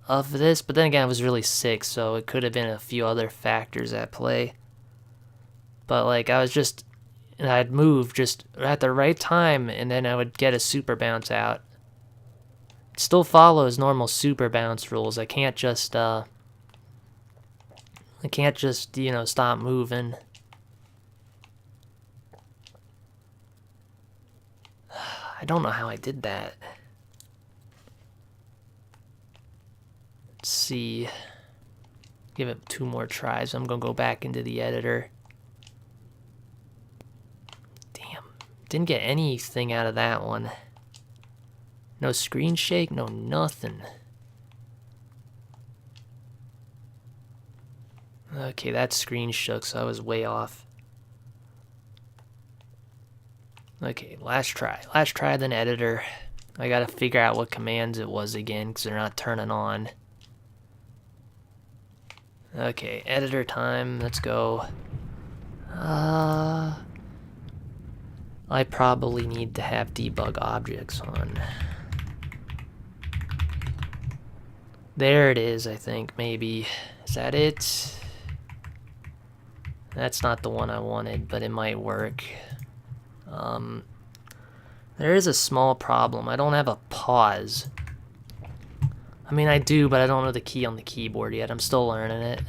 of this, but then again I was really sick, so it could have been a few other factors at play. But like I'd move just at the right time and then I would get a super bounce out. It still follows normal super bounce rules. I can't just you know, stop moving. I don't know how I did that. Let's see. Give it 2 more tries. I'm gonna go back into the editor. Damn. Didn't get anything out of that one. No screen shake, no nothing. Okay, that screen shook, so I was way off. Okay, last try, then editor. I gotta figure out what commands it was again, because they're not turning on. Okay, editor time, let's go. I probably need to have debug objects on. There it is, I think, maybe. Is that it? That's not the one I wanted, but it might work. There is a small problem. I don't have a pause. I mean, I do, but I don't know the key on the keyboard yet. I'm still learning it.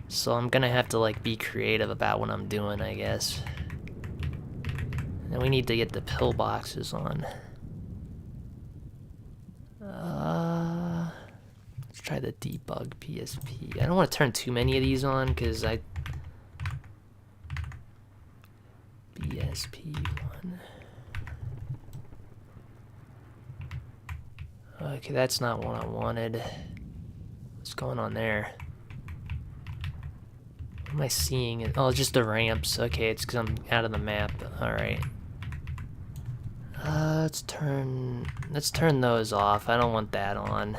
So I'm gonna have to, like, be creative about what I'm doing, I guess. And we need to get the pillboxes on. Let's try the debug PSP. I don't want to turn too many of these on because BSP1. Okay, that's not what I wanted. What's going on there? What am I seeing? Oh, just the ramps. Okay, it's because I'm out of the map. Alright. Let's turn those off. I don't want that on.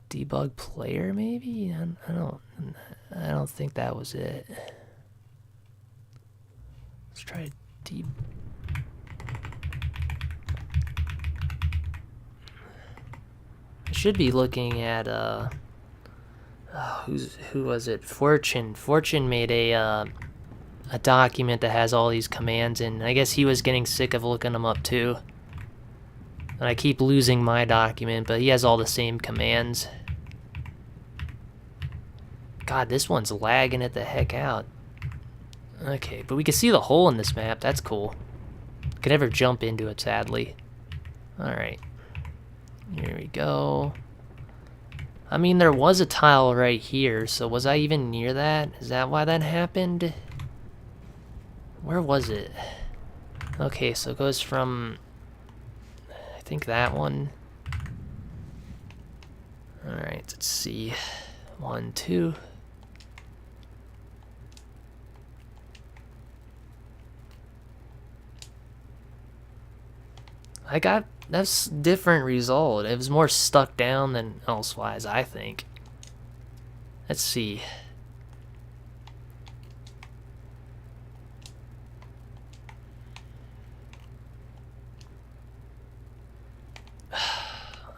Debug player, maybe? I don't think that was it. Let's try debug. I should be looking at who was it? Fortune. Fortune made a document that has all these commands, and I guess he was getting sick of looking them up too. And I keep losing my document, but he has all the same commands. God, this one's lagging it the heck out. Okay, but we can see the hole in this map. That's cool. Could never jump into it, sadly. Alright. Here we go. I mean, there was a tile right here, so was I even near that? Is that why that happened? Where was it? Okay, so it goes from, I think that one. Alright, let's see. 1, 2. That's different result. It was more stuck down than elsewise, I think. Let's see.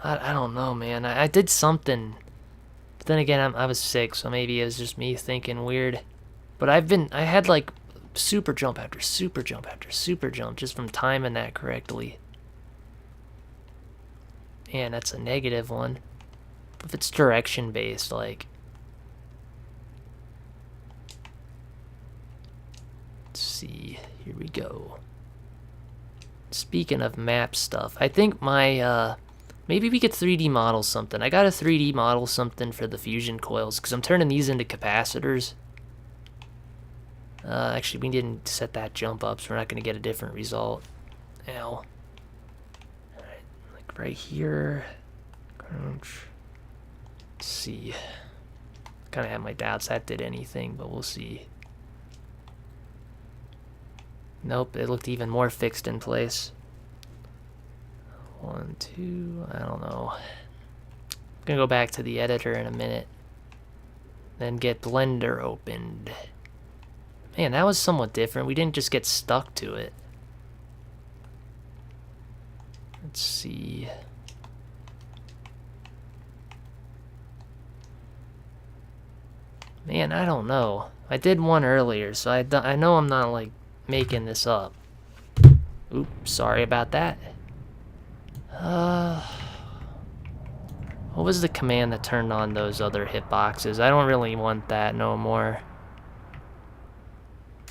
I don't know, man. I did something. But then again, I was sick, so maybe it was just me thinking weird. But I had like super jump after super jump after super jump just from timing that correctly. And that's a negative one. If it's direction based, like. Let's see. Here we go. Speaking of map stuff, I think my, maybe we could 3D model something. I gotta 3D model something for the fusion coils, because I'm turning these into capacitors. Actually, we didn't set that jump up, so we're not gonna get a different result. Ow. Alright, like right here. Crouch. Let's see. Kinda have my doubts that did anything, but we'll see. Nope, it looked even more fixed in place. 1, 2, I don't know. I'm gonna go back to the editor in a minute. Then get Blender opened. Man, that was somewhat different. We didn't just get stuck to it. Let's see. Man, I don't know. I did one earlier, so I know I'm not like making this up. Oops, sorry about that. What was the command that turned on those other hitboxes? I don't really want that no more.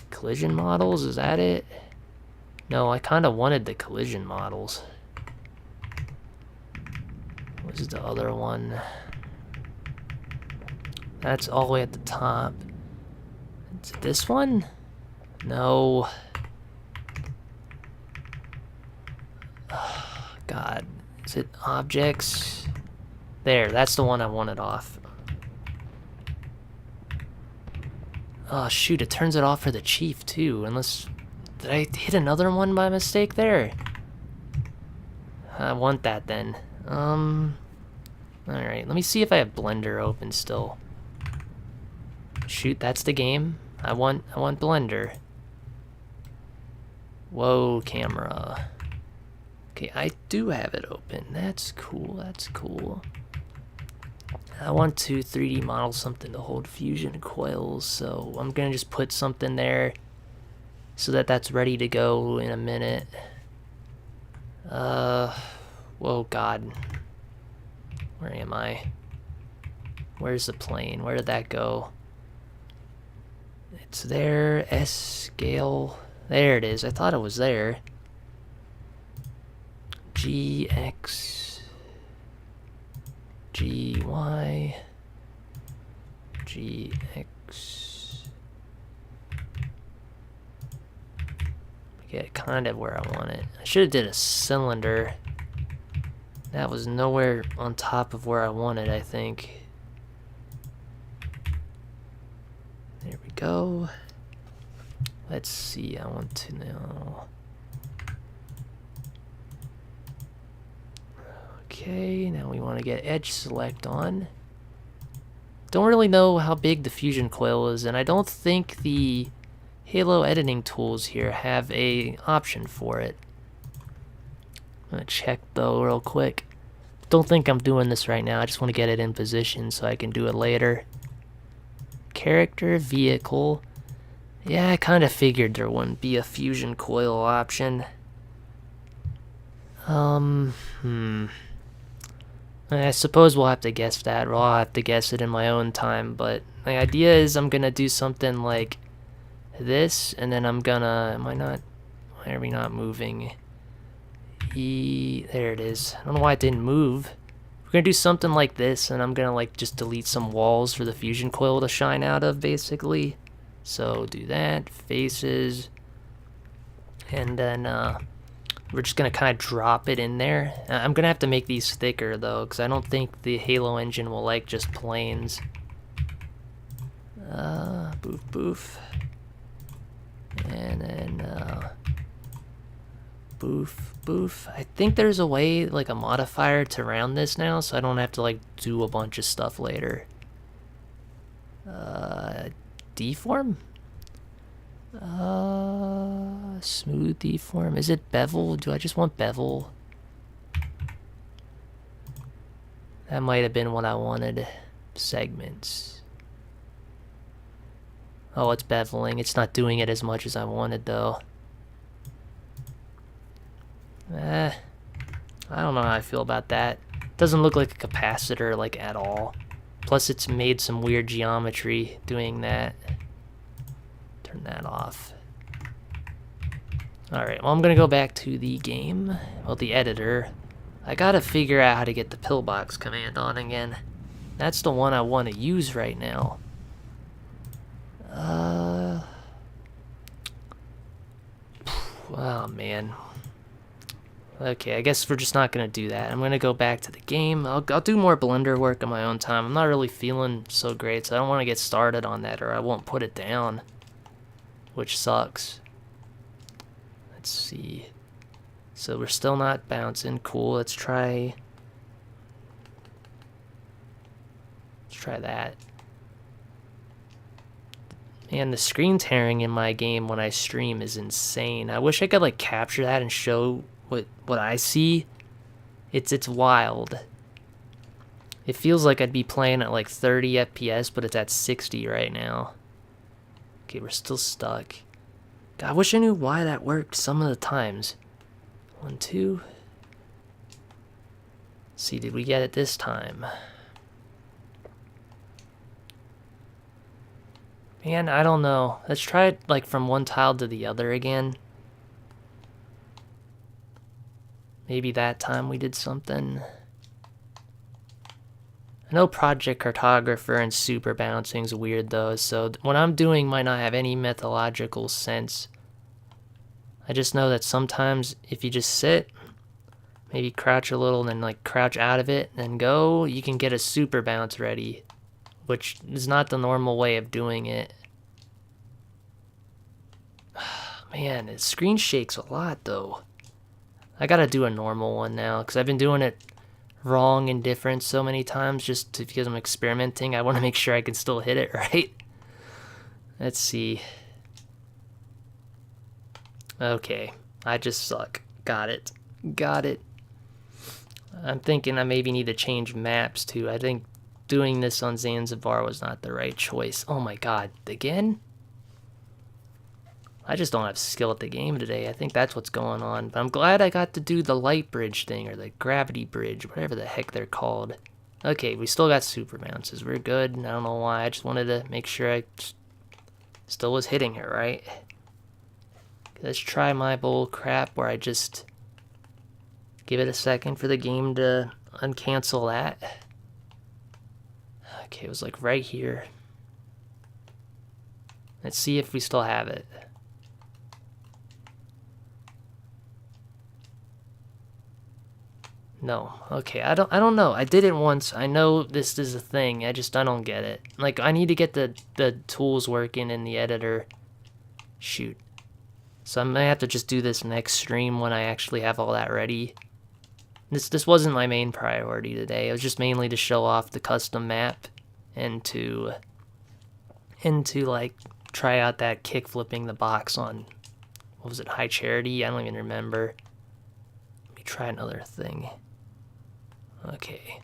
Collision models, is that it? No, I kind of wanted the collision models. What was the other one? That's all the way at the top. Is it this one? No. Oh, God. Is it objects? There, that's the one I wanted off. Oh, shoot, it turns it off for the chief, too. Unless... Did I hit another one by mistake there? I want that, then. Alright, let me see if I have Blender open still. Shoot, that's the game. I want Blender. Whoa, camera. Okay, I do have it open. That's cool, that's cool. I want to 3D model something to hold fusion coils, so I'm gonna just put something there so that that's ready to go in a minute. Whoa, God. Where am I? Where's the plane? Where did that go? It's there. S scale. There it is. I thought it was there. GX. GY. GX. Get kind of where I want it. I should have did a cylinder. That was nowhere on top of where I wanted, I think. There we go. Let's see, I want to know. Okay, now we want to get edge select on. Don't really know how big the fusion coil is, and I don't think the Halo editing tools here have a option for it. I'm gonna check though real quick. Don't think I'm doing this right now. I just want to get it in position so I can do it later. Character, vehicle. Yeah, I kind of figured there wouldn't be a fusion coil option. I suppose we'll have to guess that, or I'll have to guess it in my own time, but the idea is I'm gonna do something like this, and then I'm gonna, why are we not moving? There it is. I don't know why it didn't move. We're gonna do something like this, and I'm gonna like just delete some walls for the fusion coil to shine out of, basically. So do that, faces, And then we're just going to kind of drop it in there. I'm going to have to make these thicker, though, because I don't think the Halo engine will like just planes. Boof, boof. And then, boof, boof. I think there's a way, like a modifier to round this now, so I don't have to, like, do a bunch of stuff later. Deform? Smooth deform. Is it bevel? Do I just want bevel? That might have been what I wanted. Segments. Oh, it's beveling. It's not doing it as much as I wanted, though. I don't know how I feel about that. Doesn't look like a capacitor, like, at all. Plus, it's made some weird geometry doing that. Turn that off. Alright, well, I'm gonna go back to the game. Well, the editor. I gotta figure out how to get the pillbox command on again. That's the one I want to use right now. Oh, man. Okay, I guess we're just not gonna do that. I'm gonna go back to the game. I'll do more Blender work on my own time. I'm not really feeling so great, so I don't want to get started on that, or I won't put it down, which sucks. Let's see. So we're still not bouncing. Cool. Let's try that. Man, the screen tearing in my game when I stream is insane. I wish I could like capture that and show what I see. It's wild. It feels like I'd be playing at like 30 FPS, but it's at 60 right now. Okay, we're still stuck. God, I wish I knew why that worked some of the times. 1, 2. Let's see, did we get it this time? Man, I don't know. Let's try it like from one tile to the other again. Maybe that time we did something. I know Project Cartographer and Super Bouncing's weird though, so what I'm doing might not have any methodological sense. I just know that sometimes if you just sit, maybe crouch a little and then like crouch out of it and go, you can get a super bounce ready, which is not the normal way of doing it. Man, the screen shakes a lot though. I gotta do a normal one now, because I've been doing it wrong and different so many times just because I'm experimenting. I want to make sure I can still hit it right. Let's see. Okay, I just suck. Got it. Got it. I'm thinking I maybe need to change maps too. I think doing this on Zanzibar was not the right choice. Oh my god, again? I just don't have skill at the game today. I think that's what's going on. But I'm glad I got to do the light bridge thing, or the gravity bridge, whatever the heck they're called. Okay, we still got super bounces. We're good. I don't know why. I just wanted to make sure I still was hitting it right. Let's try my bull crap where I just give it a second for the game to uncancel that. Okay, it was like right here. Let's see if we still have it. No. Okay, I don't know. I did it once. I know this is a thing. I don't get it. Like, I need to get the tools working in the editor. Shoot. So I might have to just do this next stream when I actually have all that ready. This wasn't my main priority today. It was just mainly to show off the custom map and to like try out that kick flipping the box on, what was it, High Charity? I don't even remember. Let me try another thing. Okay. I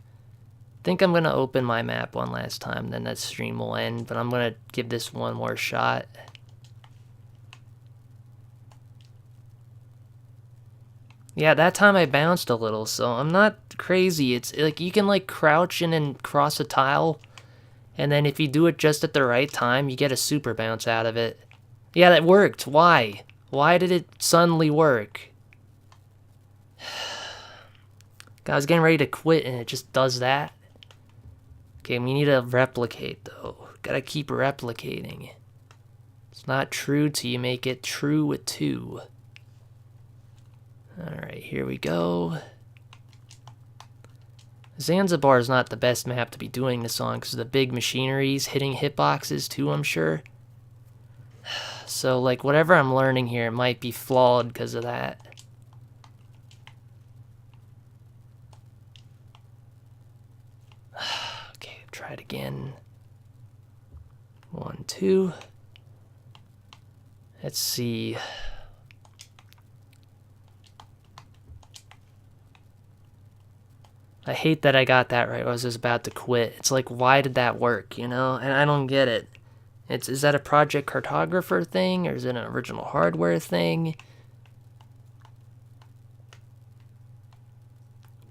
think I'm gonna open my map one last time, then that stream will end, but I'm gonna give this one more shot. Yeah, that time I bounced a little, so I'm not crazy. It's like you can like crouch and then cross a tile, and then if you do it just at the right time, you get a super bounce out of it. Yeah, that worked. Why? Why did it suddenly work? I was getting ready to quit and it just does that. Okay, we need to replicate though. Gotta keep replicating. It's not true till you make it true with 2. Alright, here we go. Zanzibar is not the best map to be doing this on because the big machinery's hitting hitboxes too, I'm sure. So, like, whatever I'm learning here might be flawed because of that. Okay, try it again. 1, 2. Let's see. I hate that I got that right. I was just about to quit. It's like, why did that work, you know? And I don't get it. Is that a Project Cartographer thing, or is it an original hardware thing?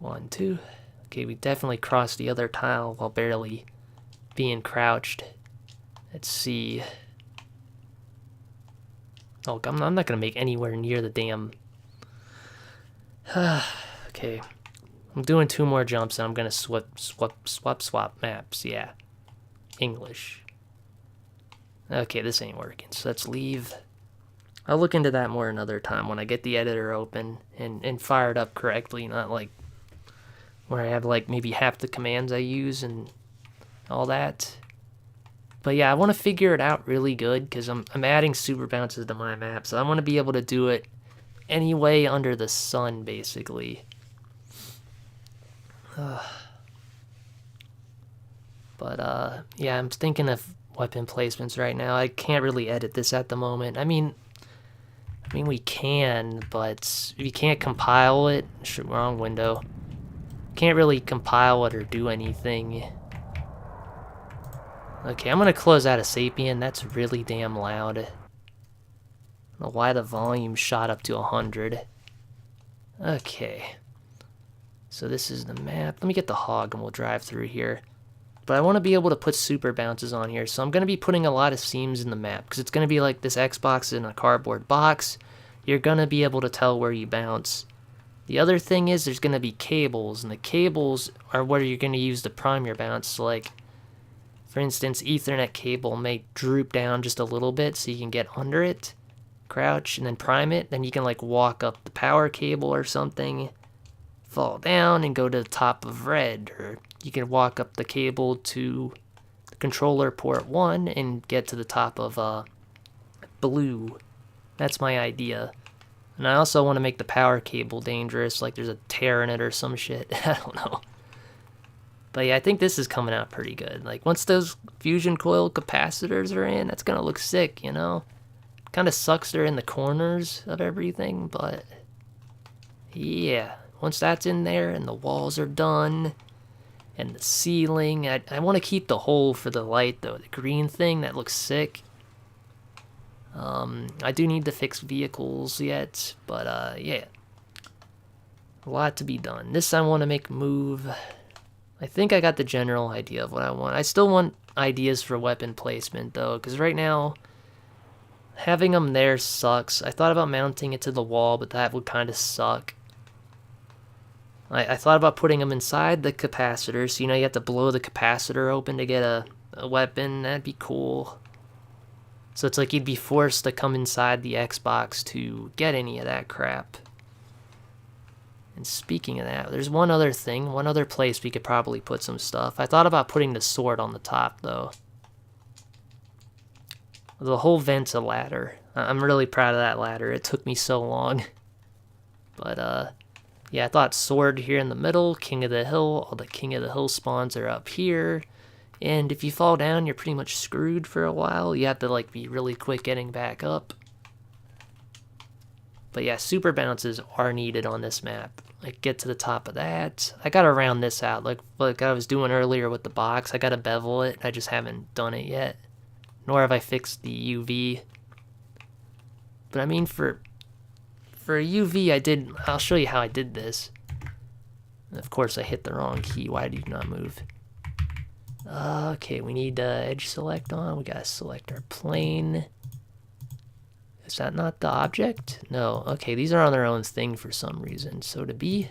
1, 2. Okay, we definitely crossed the other tile while barely being crouched. Let's see. Oh, I'm not gonna make anywhere near the damn... Okay. I'm doing 2 more jumps and I'm gonna swap maps. Yeah. English. Okay, this ain't working, so let's leave. I'll look into that more another time when I get the editor open and fired up correctly, not like where I have like maybe half the commands I use and all that. But yeah, I want to figure it out really good because I'm adding super bounces to my map, so I want to be able to do it any way under the sun, basically. But yeah, I'm thinking of weapon placements right now. I can't really edit this at the moment. I mean we can, but we can't compile it. Wrong window. Can't really compile it or do anything. Okay, I'm gonna close out of Sapien. That's really damn loud. I don't know why the volume shot up to 100. Okay. So this is the map. Let me get the hog and we'll drive through here. But I want to be able to put super bounces on here, so I'm going to be putting a lot of seams in the map, because it's going to be like this Xbox in a cardboard box. You're going to be able to tell where you bounce. The other thing is there's going to be cables, and the cables are where you're going to use to prime your bounce. So like, for instance, Ethernet cable may droop down just a little bit so you can get under it, crouch, and then prime it. Then you can like walk up the power cable or something, fall down and go to the top of red, or you can walk up the cable to the controller port 1 and get to the top of blue. That's my idea. And I also want to make the power cable dangerous, like there's a tear in it or some shit. I don't know. But yeah, I think this is coming out pretty good. Like once those fusion coil capacitors are in, that's gonna look sick, you know? Kinda sucks they're in the corners of everything, but yeah. Once that's in there and the walls are done, and the ceiling, I want to keep the hole for the light though, the green thing, that looks sick. I do need to fix vehicles yet, but yeah. A lot to be done. This I want to make move. I think I got the general idea of what I want. I still want ideas for weapon placement though, because right now, having them there sucks. I thought about mounting it to the wall, but that would kind of suck. I thought about putting them inside the capacitor, so you know you have to blow the capacitor open to get a weapon. That'd be cool. So it's like you'd be forced to come inside the Xbox to get any of that crap. And speaking of that, there's one other thing, one other place we could probably put some stuff. I thought about putting the sword on the top though. The whole vent's a ladder. I'm really proud of that ladder. It took me so long. But yeah, I thought sword here in the middle, King of the Hill. All the King of the Hill spawns are up here. And if you fall down, you're pretty much screwed for a while. You have to like be really quick getting back up. But yeah, super bounces are needed on this map. Like get to the top of that. I gotta round this out. Like I was doing earlier with the box. I gotta bevel it. I just haven't done it yet. Nor have I fixed the UV. But I mean for a UV, I'll show you how I did this. Of course, I hit the wrong key. Why do you not move? Okay, we need edge select on. We gotta select our plane. Is that not the object? No. Okay, these are on their own thing for some reason. So to be.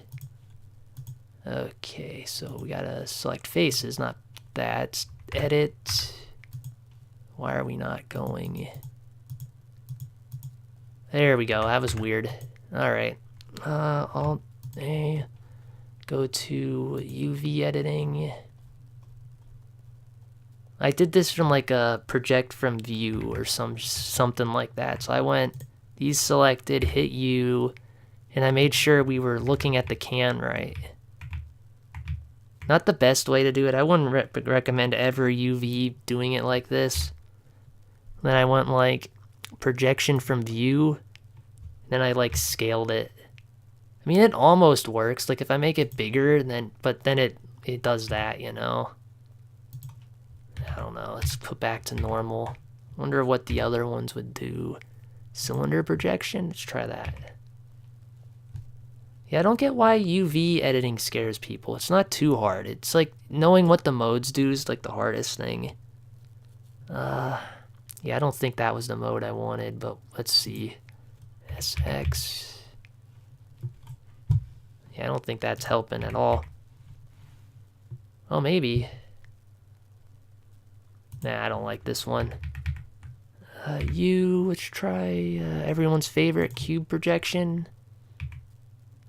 Okay, so we gotta select faces, not that. Edit. Why are we not going? There we go. That was weird. Alright. Alt A, go to UV editing. I did this from like a project from view or something like that. So I went, these selected, hit U, and I made sure we were looking at the can right. Not the best way to do it. I wouldn't recommend ever UV doing it like this. Then I went like projection from view. Then I like scaled it. I mean, it almost works. Like if I make it bigger, but then it does that, you know. I don't know. Let's put back to normal. Wonder what the other ones would do. Cylinder projection. Let's try that. Yeah, I don't get why UV editing scares people. It's not too hard. It's like knowing what the modes do is like the hardest thing. Yeah, I don't think that was the mode I wanted, but let's see. SX. Yeah, I don't think that's helping at all. Oh, maybe. Nah, I don't like this one. Let's try everyone's favorite cube projection.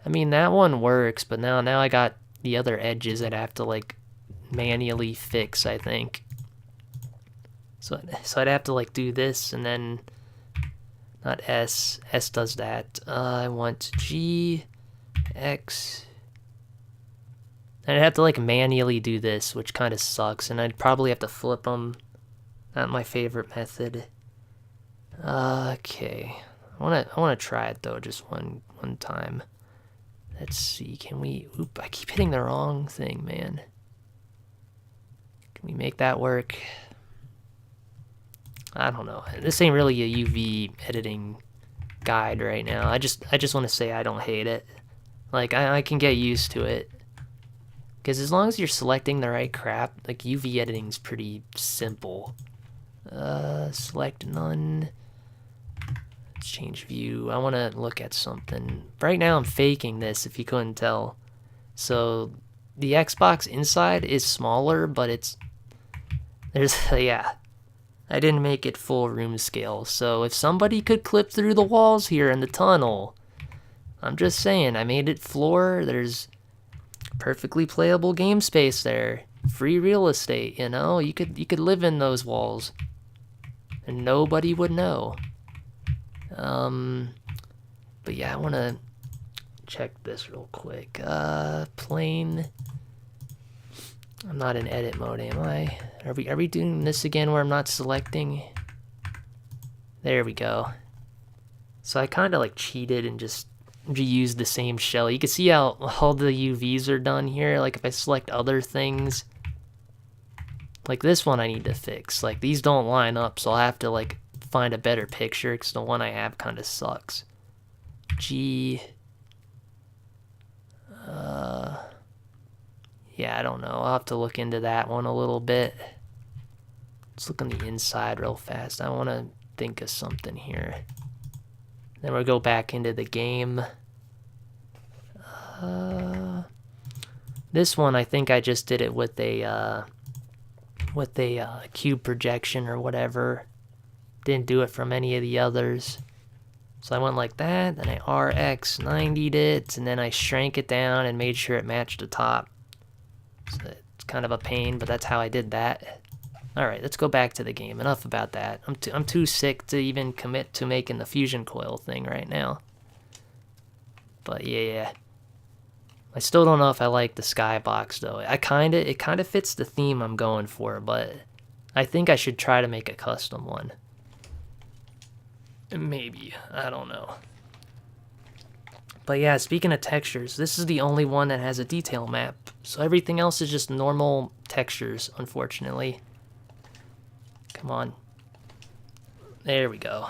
I mean, that one works, but now I got the other edges I'd have to like manually fix, I think. So I'd have to like do this and then not S. S does that. I want G, X. I'd have to like manually do this, which kind of sucks, and I'd probably have to flip them. Not my favorite method. Okay, I wanna try it though, just one time. Let's see, can we? Oop! I keep hitting the wrong thing, man. Can we make that work? I don't know. This ain't really a UV editing guide right now. I just want to say I don't hate it. Like I can get used to it. Because as long as you're selecting the right crap, like UV editing's pretty simple. Select none. Let's change view. I want to look at something. Right now I'm faking this if you couldn't tell. So the Xbox inside is smaller, but yeah. I didn't make it full room scale. So if somebody could clip through the walls here in the tunnel, I'm just saying, I made it floor. There's perfectly playable game space there. Free real estate, you know? You could live in those walls. And nobody would know. But yeah, I want to check this real quick. Plane. I'm not in edit mode, am I? Are we doing this again where I'm not selecting? There we go. So I kind of like cheated and just reused the same shell. You can see how all the UVs are done here. Like if I select other things, like this one I need to fix. Like these don't line up, so I'll have to like find a better picture because the one I have kind of sucks. G. Yeah, I don't know. I'll have to look into that one a little bit. Let's look on the inside real fast. I want to think of something here. Then we'll go back into the game. This one, I think I just did it with a cube projection or whatever. Didn't do it from any of the others. So I went like that, then I RX 90'd it, and then I shrank it down and made sure it matched the top. So it's kind of a pain, but that's how I did that. Alright, let's go back to the game. Enough about that. I'm too sick to even commit to making the fusion coil thing right now. But yeah. I still don't know if I like the skybox though. It kind of fits the theme I'm going for, but I think I should try to make a custom one. Maybe, I don't know. But yeah, speaking of textures, this is the only one that has a detail map. So everything else is just normal textures, unfortunately. Come on. There we go.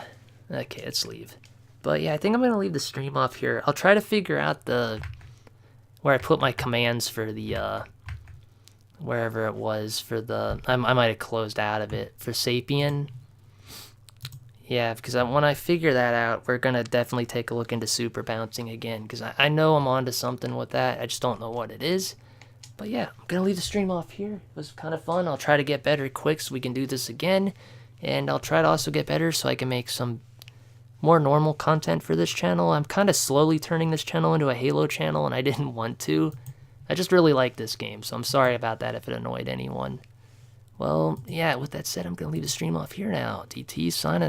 Okay, let's leave. But yeah, I think I'm going to leave the stream off here. I'll try to figure out where I put my commands for the, wherever it was for the, I might have closed out of it, for Sapien. Yeah, because when I figure that out, we're going to definitely take a look into super bouncing again, because I know I'm onto something with that. I just don't know what it is. But yeah, I'm going to leave the stream off here. It was kind of fun. I'll try to get better quick so we can do this again. And I'll try to also get better so I can make some more normal content for this channel. I'm kind of slowly turning this channel into a Halo channel, and I didn't want to. I just really like this game, so I'm sorry about that if it annoyed anyone. Well, yeah, with that said, I'm going to leave the stream off here now. DT signing